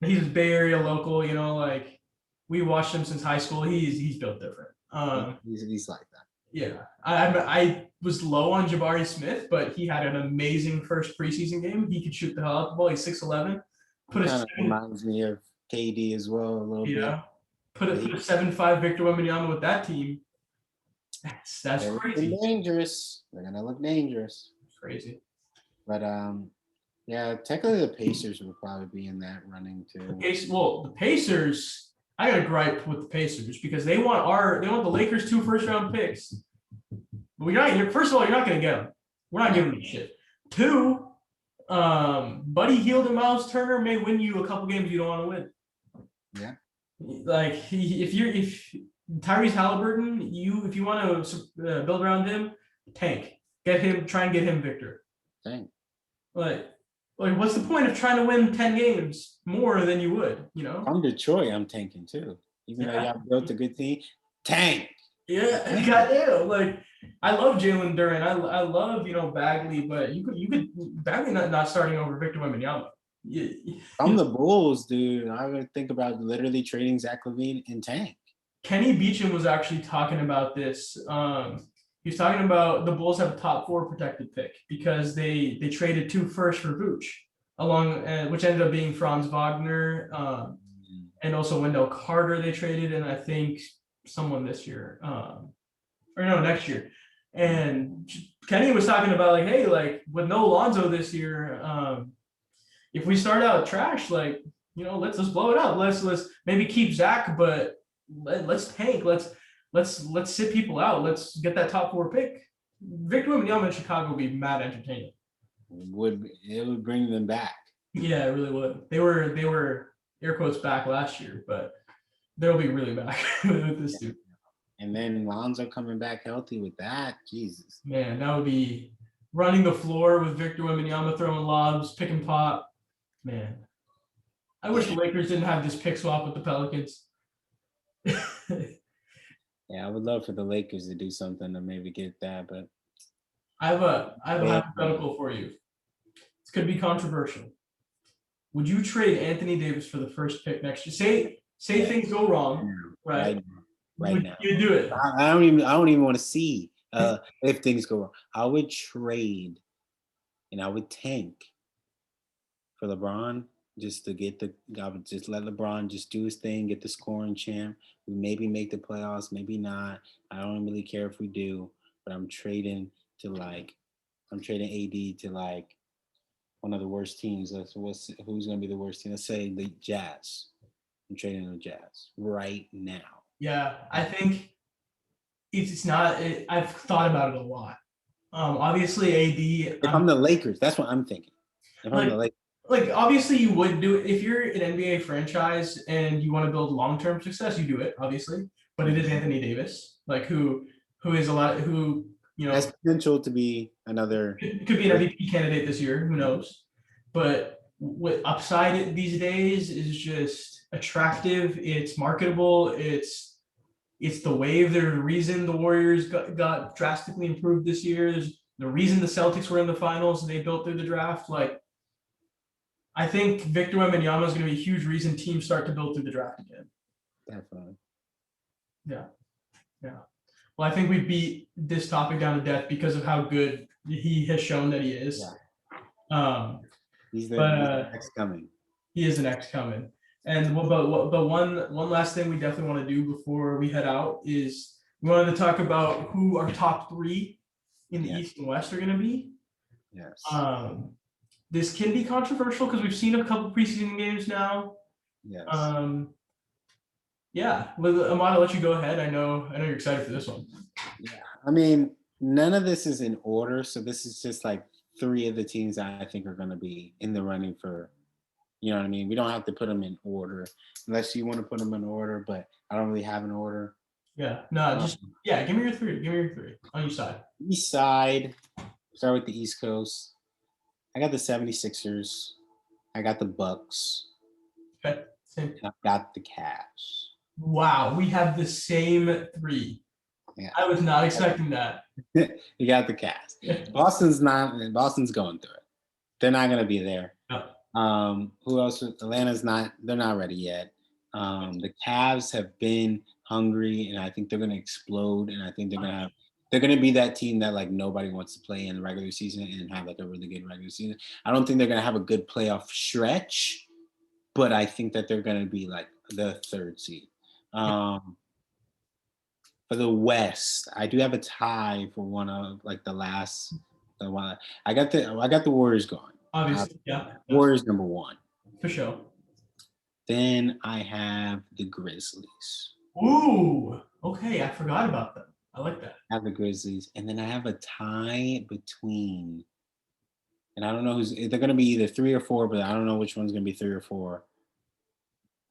he's a Bay Area local, like we watched him since high school. He's built different. He's like that. Yeah, I was low on Jabari Smith, but he had an amazing first preseason game. He could shoot the hell out the ball. He's 6'11". Reminds me of KD as well a little bit. Yeah, put a 7'5" Victor Wembanyama with that team. That's crazy. Dangerous. They're gonna look dangerous. Crazy. But technically the Pacers would probably be in that running too. The Pacers. I got a gripe with the Pacers because they want the Lakers 2 first-round picks. But first of all, you're not going to get them. We're not giving them shit. 2, Buddy Hield and Miles Turner may win you a couple games you don't want to win. Yeah. Like if Tyrese Halliburton, if you want to build around him, tank. Get him. Try and get him Victor. Tank. Like, what's the point of trying to win 10 games more than you would, I'm Detroit, I'm tanking too. Even though y'all built a good team, tank. Yeah, goddamn. Like, I love Jalen Duren. I love, Bagley, but you could Bagley not starting over Victor Wembanyama. I'm the Bulls, dude. I would think about literally trading Zach LaVine and tank. Kenny Beecham was actually talking about this. He was talking about the Bulls have a top 4 protected pick because they traded 2 firsts for Vooch, which ended up being Franz Wagner, and also Wendell Carter they traded, and I think someone this year, or no, next year. And Kenny was talking about like, hey, like with no Lonzo this year, if we start out trash, like, you know, let's blow it up. Let's maybe keep Zach, but let's tank. Let's sit people out. Let's get that top 4 pick. Victor Wembanyama in Chicago would be mad entertaining. It would bring them back. Yeah, it really would. They were air quotes back last year, but they'll be really back with this dude. And then Lonzo coming back healthy with that, Jesus. Man, that would be running the floor with Victor Wembanyama throwing lobs, pick and pop. Man, I wish the Lakers didn't have this pick swap with the Pelicans. Yeah, I would love for the Lakers to do something to maybe get that, but I have a hypothetical for you. This could be controversial. Would you trade Anthony Davis for the first pick next year? Say things go wrong, right? Right now. You do it. I don't even want to see if things go wrong. I would trade and I would tank for LeBron just to I would just let LeBron just do his thing, get the scoring champ. We maybe make the playoffs, maybe not. I don't really care if we do, but I'm trading AD to like one of the worst teams. Who's going to be the worst team? Let's say the Jazz. I'm trading the Jazz right now. Yeah, I think it's not. I've thought about it a lot. Obviously, AD. If I'm the Lakers, that's what I'm thinking. If I'm the Lakers. Like obviously you would do it if you're an NBA franchise and you want to build long-term success, you do it obviously. But it is Anthony Davis, like who is has potential to be another. Could be an MVP candidate this year. Who knows? But what upside these days is just attractive. It's marketable. It's the wave. There's a reason the Warriors got drastically improved this year. There's the reason the Celtics were in the finals and they built through the draft. Like, I think Victor Wembanyama is going to be a huge reason teams start to build through the draft again. Definitely. Yeah. Well, I think we beat this topic down to death because of how good he has shown that he is. Yeah. He's the next coming. He is the next coming. And but one last thing we definitely want to do before we head out is we wanted to talk about who our top 3 in the East and West are going to be. Yes. This can be controversial because we've seen a couple preseason games now. Yes. Yeah. Ahmad, I'll let you go ahead. I know you're excited for this one. Yeah. I mean, none of this is in order, so this is just like 3 of the teams that I think are going to be in the running for. You know what I mean? We don't have to put them in order unless you want to put them in order, but I don't really have an order. Yeah. No, give me your 3. Give me your 3 on your side. East side. Start with the East Coast. I got the 76ers. I got the Bucks. Okay. Same. And I've got the Cavs. Wow, we have the same 3. Yeah. I was not expecting that. You got the Cavs. Yeah. Boston's going through it. They're not going to be there. No. Who else? Atlanta's not. They're not ready yet. The Cavs have been hungry, and I think they're going to explode. And I think they're going to be that team that like nobody wants to play in the regular season and have like a really good regular season. I don't think they're going to have a good playoff stretch, but I think that they're going to be like the 3rd seed. For the West, I do have a tie for one of like the one. I got the Warriors going. Obviously, yeah. Warriors number 1. For sure. Then I have the Grizzlies. Ooh, okay. I forgot about them. I like that. I have the Grizzlies. And then I have a tie between, and I don't know they're going to be either 3 or 4, but I don't know which one's going to be 3 or 4.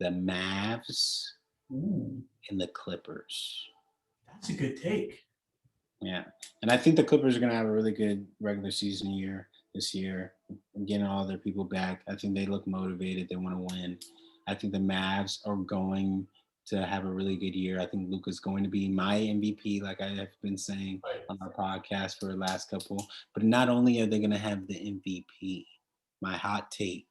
The Mavs and the Clippers. That's a good take. Yeah. And I think the Clippers are going to have a really good regular season year this year. Getting all their people back. I think they look motivated. They want to win. I think the Mavs are going to have a really good year. I think Luka's going to be my MVP, like I have been saying on our podcast for the last couple. But not only are they going to have the MVP, my hot take,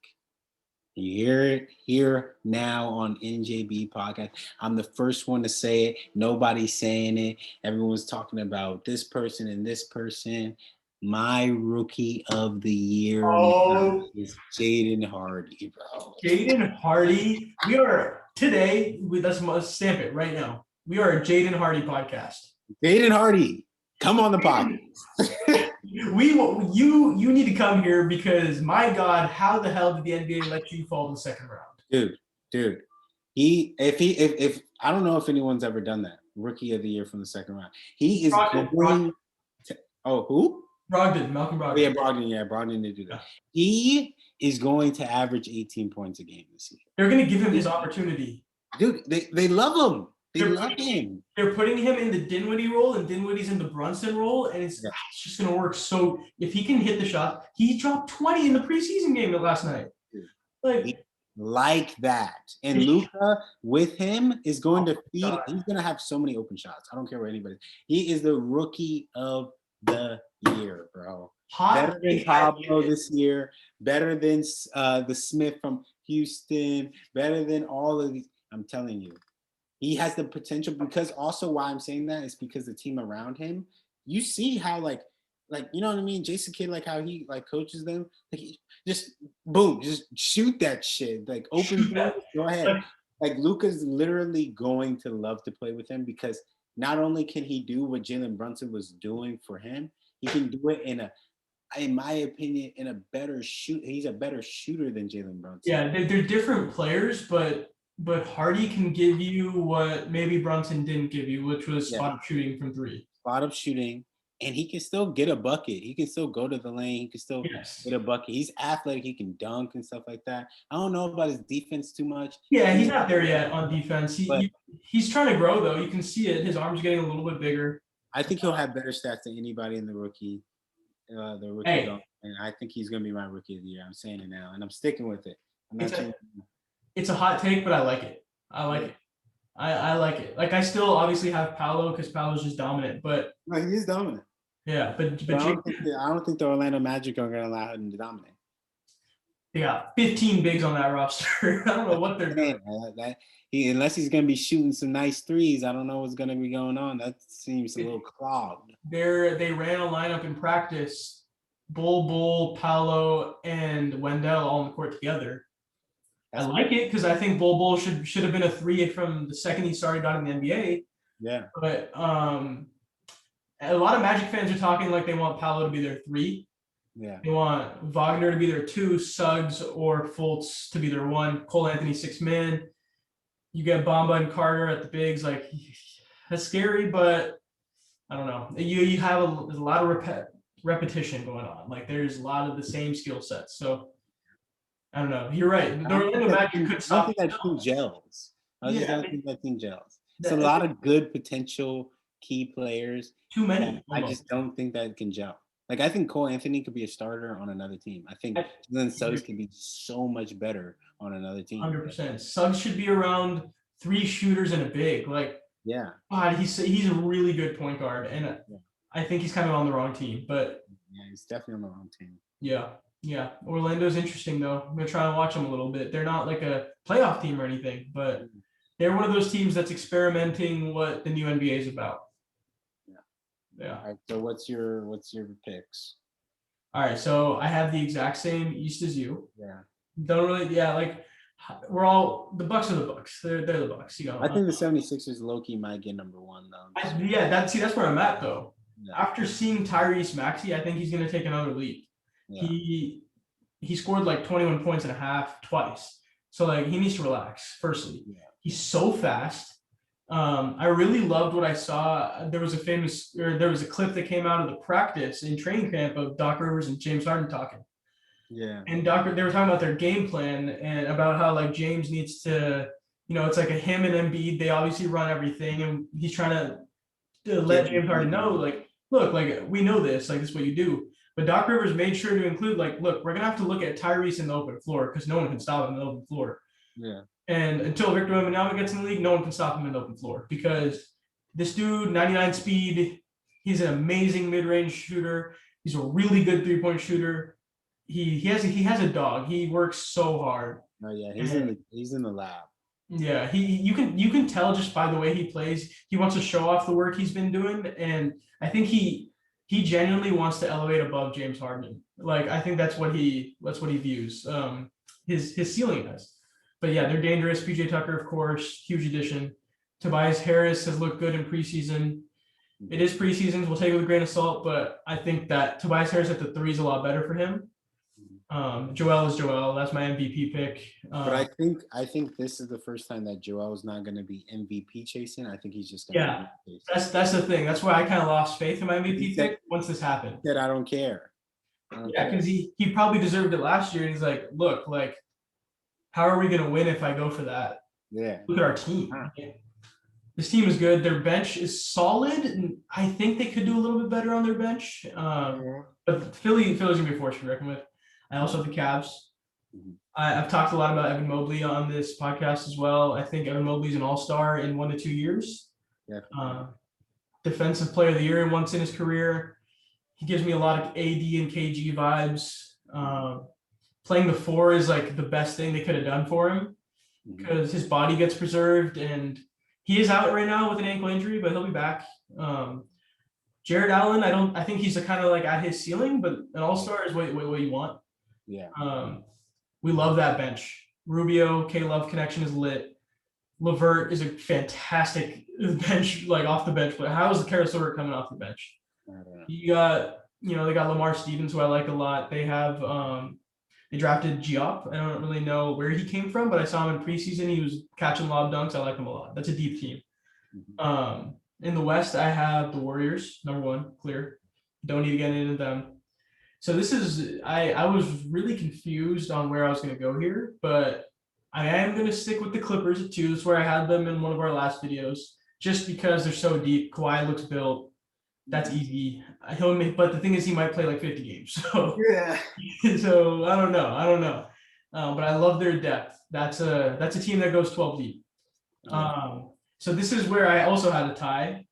You hear it here now on NJB podcast. I'm the first one to say it. Nobody's saying it. Everyone's talking about this person and this person. My rookie of the year Oh, is Jaden Hardy, bro. Jaden Hardy. We are today. Let's stamp it right now. We are a Jaden Hardy podcast. Jaden Hardy, come on the podcast. You need to come here because my God, how the hell did the NBA let you fall in the second round? Dude. If I don't know if anyone's ever done that. Rookie of the year from the second round. He is going to, who? Malcolm Brogdon. Oh, yeah, Brogdon did do that. He is going to average 18 points a game this year. They're going to give him his opportunity. Dude, they love him. Love him. They're putting him in the Dinwiddie role, and Dinwiddie's in the Brunson role, and it's just going to work. So if he can hit the shot, he dropped 20 in the preseason game last night. Like that. And Luka with him is going to feed. He's going to have so many open shots. I don't care what anybody. He is the rookie of the year, bro. Better than Pablo this year. Better than the Smith from Houston. Better than all of these. I'm telling you. He has the potential, because also why I'm saying that is because the team around him, you see how like you know what I mean? Jason Kidd, like how he like coaches them, like just boom, just shoot that shit, like open, go ahead. Like Luka's literally going to love to play with him, because not only can he do what Jalen Brunson was doing for him, he can do it in my opinion, in a better shoot. He's a better shooter than Jalen Brunson. Yeah, they're different players, but Hardy can give you what maybe Brunson didn't give you, which was spot up shooting from three. Spot up shooting, and he can still get a bucket. He can still go to the lane. He can still get a bucket. He's athletic. He can dunk and stuff like that. I don't know about his defense too much. Yeah, he's not there yet on defense. He's trying to grow, though. You can see it. His arm's getting a little bit bigger. I think he'll have better stats than anybody in the rookie. And I think he's going to be my rookie of the year. I'm saying it now, and I'm sticking with it. I'm not changing it. It's a hot take, but I like it. I like it. Like, I still obviously have Paolo because Paolo's just dominant, but no, he is dominant. Yeah, but I don't think the Orlando Magic are going to allow him to dominate. They got 15 bigs on that roster. I don't know what they're doing. Unless he's going to be shooting some nice threes, I don't know what's going to be going on. That seems a little clogged. They ran a lineup in practice: Bull, Paolo, and Wendell all on the court together. I like it because I think Bull should have been a three from the second he started out in the NBA. Yeah. But a lot of Magic fans are talking like they want Paolo to be their three. Yeah. They want Wagner to be their two, Suggs or Fultz to be their one, Cole Anthony 6 man. You get Bamba and Carter at the bigs. Like, that's scary, but I don't know. You have a lot of repetition going on. Like, there's a lot of the same skill sets. So I don't know. You're right. The Orlando Magic could stop. I don't think that team gels. I don't think that team gels. It's a lot of good potential key players. Too many. I just don't think that can gel. Like, I think Cole Anthony could be a starter on another team. I think Jalen Suggs could be so much better on another team. 100%. Suggs should be around 3 shooters and a big. Like, yeah. God, he's a really good point guard, and I think he's kind of on the wrong team. But yeah, he's definitely on the wrong team. Yeah. Orlando's interesting though. I'm gonna try and watch them a little bit. They're not like a playoff team or anything, but they're one of those teams that's experimenting what the new NBA is about. Yeah. All right. So what's your picks? All right. So I have the exact same East as you. Yeah. Don't really. Yeah. Like, we're all, the Bucks are the Bucks. They're the Bucks. You know. I think the 76ers low-key might get number 1 though. That's where I'm at though. Yeah. After seeing Tyrese Maxey, I think he's gonna take another leap. Yeah. He scored like 21 points and a half twice. So like, he needs to relax. Firstly, he's so fast. I really loved what I saw. There was a clip that came out of the practice in training camp of Doc Rivers and James Harden talking. Yeah. And they were talking about their game plan and about how like James needs to, it's like him and Embiid, they obviously run everything, and he's trying to let James Harden know, like, look, like, we know this, like, this is what you do. But Doc Rivers made sure to include, like, look, we're gonna have to look at Tyrese in the open floor because no one can stop him in the open floor. Yeah. And until Victor Wembanyama gets in the league, no one can stop him in the open floor because this dude, 99 speed, he's an amazing mid-range shooter. He's a really good 3-point shooter. He has a dog. He works so hard. Oh yeah, he's in the lab. Yeah, you can tell just by the way he plays. He wants to show off the work he's been doing, and I think he genuinely wants to elevate above James Harden. Like I think that's what he views his ceiling as. But yeah, they're dangerous. PJ Tucker, of course, huge addition. Tobias Harris has looked good in preseason. It is preseason. We'll take it with a grain of salt, but I think that Tobias Harris at the three is a lot better for him. Joel is Joel. That's my MVP pick. But I think this is the first time that Joel's not going to be MVP chasing. I think he's just going to be that's the thing. That's why I kind of lost faith in my MVP pick once this happened. That I don't care. Because he probably deserved it last year, and he's like, look, like, how are we going to win if I go for that? Yeah. Look at our team. This team is good. Their bench is solid, and I think they could do a little bit better on their bench. But Philly's gonna be a force to be reckoned with. I also have the Cavs. I've talked a lot about Evan Mobley on this podcast as well. I think Evan Mobley's an all-star in 1 to 2 years. Yeah. Defensive player of the year once in his career. He gives me a lot of AD and KG vibes. Playing the 4 is like the best thing they could have done for him because his body gets preserved, and he is out right now with an ankle injury, but he'll be back. Jared Allen, I think he's kind of like at his ceiling, but an all-star is what you want. Yeah. We love that bench. Rubio, K-Love connection is lit. LeVert is a fantastic bench, like off the bench. But how is the Karis LeVert coming off the bench? I don't know. You got, they got Lamar Stevens, who I like a lot. They have, they drafted Giop. I don't really know where he came from, but I saw him in preseason. He was catching lob dunks. I like him a lot. That's a deep team. In the West, I have the Warriors, number 1, clear. Don't need to get into them. So this is, I was really confused on where I was going to go here, but I am going to stick with the Clippers at 2. That's where I had them in one of our last videos, just because they're so deep. Kawhi looks built. That's easy. But the thing is, he might play like 50 games. So yeah. So I don't know. But I love their depth. That's a team that goes 12 deep. So this is where I also had a tie,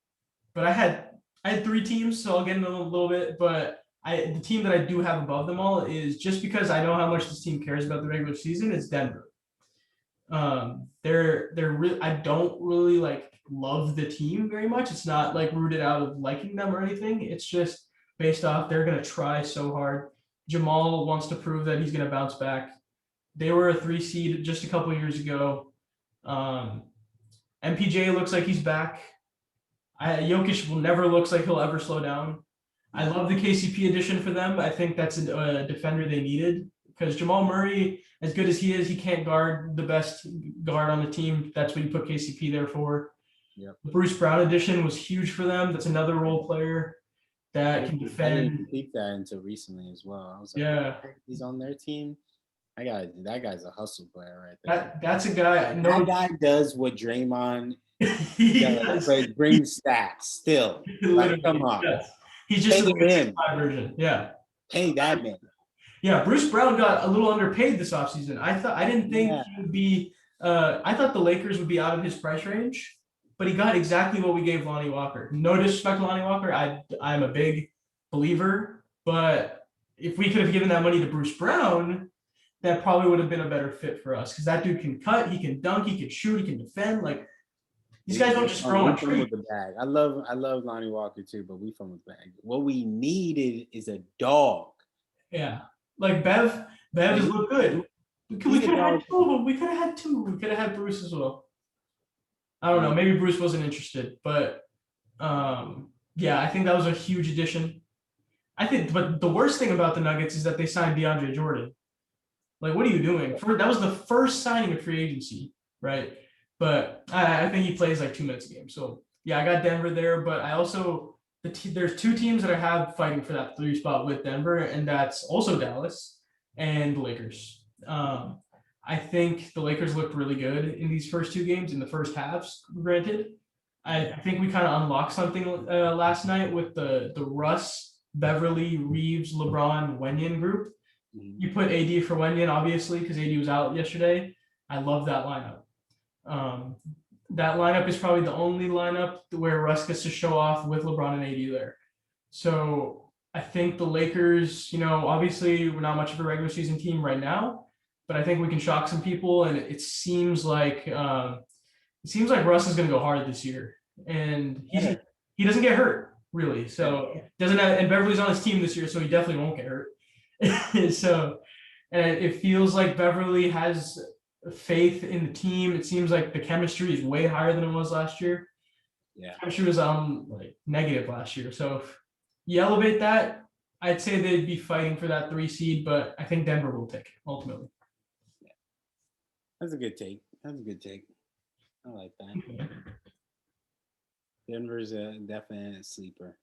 but I had 3 teams, so I'll get into a little bit. But the team that I do have above them all is, just because I know how much this team cares about the regular season, is Denver. I don't really like love the team very much. It's not like rooted out of liking them or anything. It's just based off they're gonna try so hard. Jamal wants to prove that he's gonna bounce back. They were a 3 seed just a couple years ago. MPJ looks like he's back. Jokic never looks like he'll ever slow down. I love the KCP addition for them. I think that's a defender they needed, because Jamal Murray, as good as he is, he can't guard the best guard on the team. That's what you put KCP there for. Yep. The Bruce Brown addition was huge for them. That's another role player that can defend. I didn't peep that until recently as well. I was like, yeah, he's on their team. That guy's a hustle player right there. That's a guy. That guy does what Draymond does, but brings stats still. Like, come on. Yes. He's just a version. Yeah. Hey, that man. Yeah, Bruce Brown got a little underpaid this offseason. I didn't think he would be. I thought the Lakers would be out of his price range, but he got exactly what we gave Lonnie Walker. No disrespect to Lonnie Walker. I'm a big believer, but if we could have given that money to Bruce Brown, that probably would have been a better fit for us, because that dude can cut, he can dunk, he can shoot, he can defend. Like, these guys don't just throw on trees. The bag. I love Lonnie Walker too, but we from the bag. What we needed is a dog. Yeah, like Bev has looked good. We could have had 2 of them. We could have had 2. We could have had Bruce as well. I don't know. Maybe Bruce wasn't interested, but yeah, I think that was a huge addition. But the worst thing about the Nuggets is that they signed DeAndre Jordan. Like, what are you doing? That was the first signing of free agency, right? But I think he plays like 2 minutes a game. So yeah, I got Denver there, but I also there's 2 teams that I have fighting for that 3 spot with Denver, and that's also Dallas and the Lakers. I think the Lakers looked really good in these first 2 games, in the first halves, granted. I think we kind of unlocked something last night with the Russ, Beverly, Reeves, LeBron, Wenyen group. You put AD for Wenyen, obviously, because AD was out yesterday. I love that lineup. That lineup is probably the only lineup where Russ gets to show off with LeBron and AD there. So I think the Lakers, obviously we're not much of a regular season team right now, but I think we can shock some people. And it seems like Russ is going to go hard this year, and he doesn't get hurt really. So doesn't have, and Beverly's on his team this year, so he definitely won't get hurt. So, and it feels like Beverly has faith in the team. It seems like the chemistry is way higher than it was last year. Yeah, chemistry was like negative last year. So if you elevate that, I'd say they'd be fighting for that 3 seed, but I think Denver will take it ultimately. Yeah. That's a good take. I like that. Denver's a definite sleeper.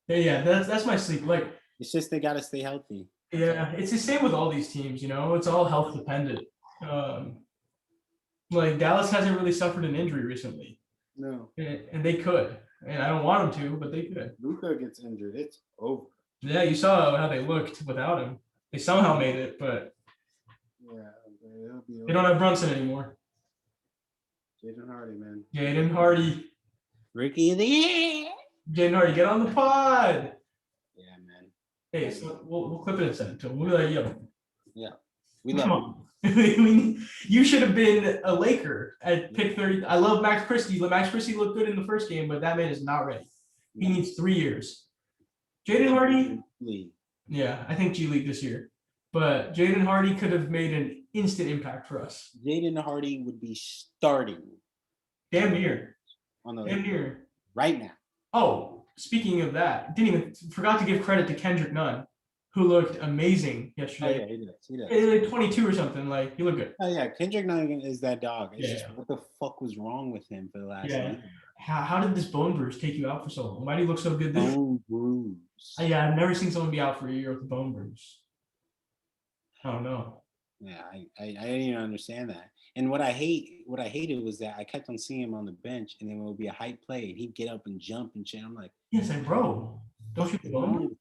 Yeah, that's my sleep. Like, it's just they gotta stay healthy. Yeah, it's the same with all these teams. It's all health dependent. Like Dallas hasn't really suffered an injury recently. No. And they could, and I don't want them to, but they could. Luka gets injured, it's over. Yeah, you saw how they looked without him. They somehow made it, but they don't have Brunson anymore. Jaden Hardy, man. Jaden Hardy. Rookie of the year. Jaden Hardy, get on the pod. Yeah, man. Hey, so we'll clip it and send it to him. We'll be like, yo. Yeah. We love him. You should have been a Laker at pick 30. I love Max Christie. Max Christie looked good in the first game, but that man is not ready. He needs 3 years. Jaden Hardy. Yeah, I think G League this year. But Jaden Hardy could have made an instant impact for us. Jaden Hardy would be starting. Damn near. Damn near. Right now. Oh, speaking of that, forgot to give credit to Kendrick Nunn, who looked amazing yesterday. Oh, yeah, he does. He like 22 or something. Like, he looked good. Oh, yeah, Kendrick Nunn is that dog. It's just what the fuck was wrong with him for the last year? How did this bone bruise take you out for so long? Why do you look so good? Bone bruise. Yeah, I've never seen someone be out for a year with a bone bruise. I don't know. Yeah, I didn't even understand that. And what I hated was that I kept on seeing him on the bench, and then it would be a hype play, and he'd get up and jump and shit. I'm like, yes, like, bro, don't you bone?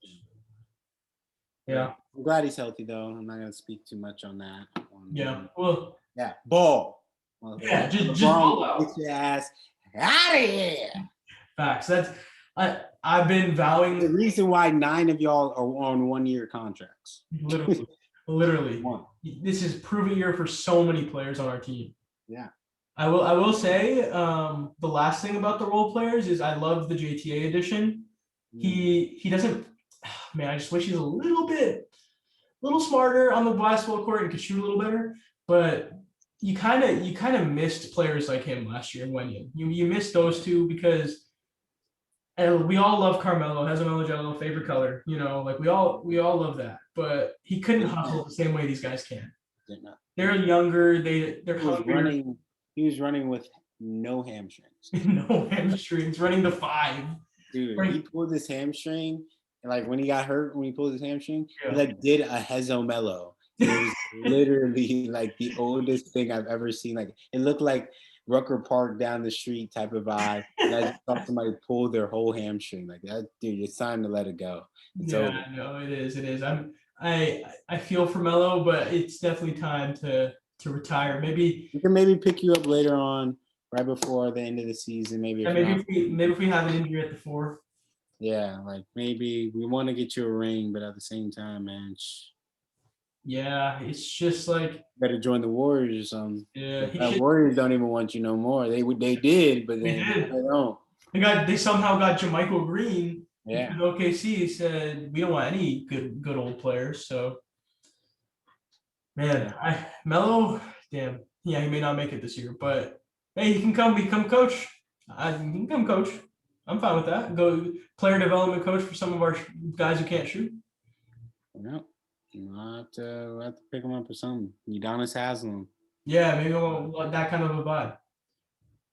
Yeah. I'm glad he's healthy though. I'm not gonna speak too much on that. Well. Yeah. Ball. Yeah, just ball out. Get your ass out of here. Facts. I've been vowing. The reason why 9 of y'all are on 1-year contracts. Literally. This is proven year for so many players on our team. Yeah. I will say the last thing about the role players is I love the JTA edition. He doesn't. Man, I just wish he's a little smarter on the basketball court and could shoot a little better. But you kind of missed players like him last year in Wenyan. You missed those two because. And we all love Carmelo, has a Melogelo, favorite color, like we all love that. But he couldn't hustle the same way these guys can. They're younger, they're hungry. He was running with no hamstrings. No hamstrings, running the 5. Dude, he pulled his hamstring, and like when he got hurt, when he pulled his hamstring, he like did a Hezo Melo. It was literally like the oldest thing I've ever seen. Like it looked like Rucker Park down the street type of vibe. And I just thought somebody pulled their whole hamstring. Like that, dude, it's time to let it go. No, it is. I feel for Melo, but it's definitely time to retire. Maybe we can pick you up later on, right before the end of the season. Maybe if we have an injury at the 4. Yeah, like maybe we want to get you a ring, but at the same time, man. Yeah, it's just like better join the Warriors or something. Yeah, Warriors don't even want you no more. They did, but they don't. They somehow got Jermichael Green. Yeah. OKC said we don't want any good old players. So, man, Melo, damn, yeah, he may not make it this year, but hey, he can become coach. He can become coach. I'm fine with that. Go player development coach for some of our guys who can't shoot. Yeah. We'll have to pick him up or something. Udonis Haslam. Yeah, maybe that kind of a vibe.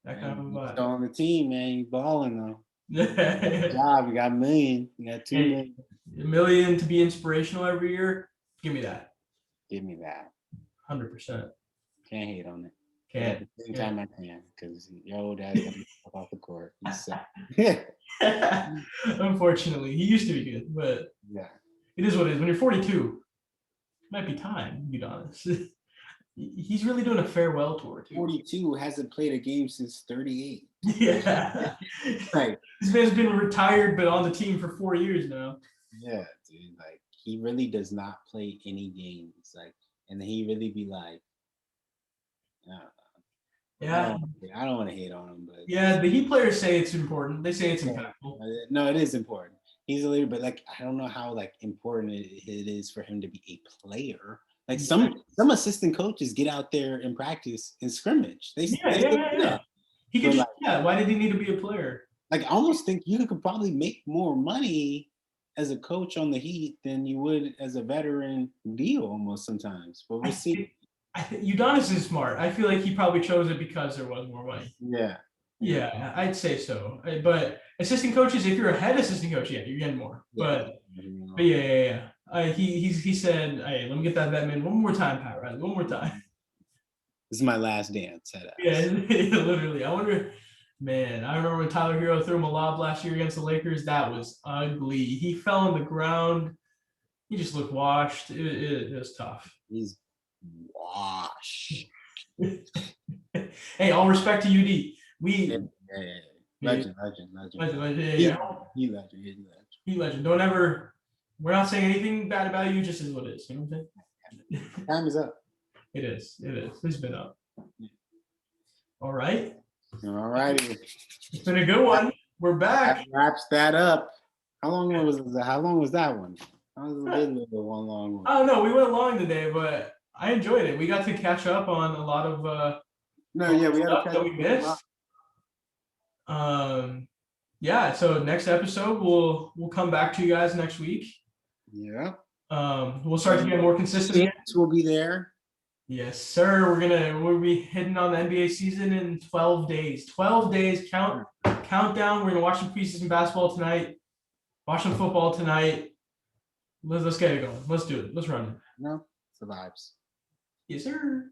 Still on the team, man. You balling though. Good job. You got $1 million. You got $2 million. $1 million to be inspirational every year. Give me that. 100%. Can't hate on it. Can't. At the same time, I can because your old dad's got to be off the court. Unfortunately, he used to be good, but yeah, it is what it is. When you're 42. Might be time, to be honest. He's really doing a farewell tour too. 42 hasn't played a game since 38. Yeah. Right. This man's been retired but on the team for 4 years now. Yeah, dude. Like he really does not play any games. Like, and then he really be like, Yeah. I don't want to hate on him, but Yeah, the Heat players say it's important. They say it's impactful. No, it is important. He's a leader, but like I don't know how like important it is for him to be a player. Like some assistant coaches get out there and practice and scrimmage. Yeah. He could just, why did he need to be a player? Like I almost think you could probably make more money as a coach on the Heat than you would as a veteran deal almost sometimes. But we'll see. I think Udonis is smart. I feel like he probably chose it because there was more money. Yeah, I'd say so. But assistant coaches, if you're a head assistant coach, you're getting more. But yeah. He said, "Hey, let me get that Batman one more time, Pat. Right, one more time." This is my last dance. Yeah, literally. I wonder. Man, I remember when Tyler Hero threw him a lob last year against the Lakers. That was ugly. He fell on the ground. He just looked washed. It was tough. He's washed. Hey, all respect to UD. Legend. He legend. Don't ever. We're not saying anything bad about you. Just is what it is. You know what I'm saying? Time is up. It is. It's been up. All right. All righty. It's been a good one. We're back. That wraps that up. How long was that one? That was a good little one long one. Oh no, we went long today, but I enjoyed it. We got to catch up on a lot of we had to that we missed. So next episode we'll come back to you guys next week. Yeah. We'll start to get more consistent. We'll be there. Yes, sir. We'll be hitting on the NBA season in 12 days. 12 days countdown. We're gonna watch some preseason basketball tonight. Watch some football tonight. Let's get it going. Let's do it. Let's run it. No, it's the vibes. Yes, sir.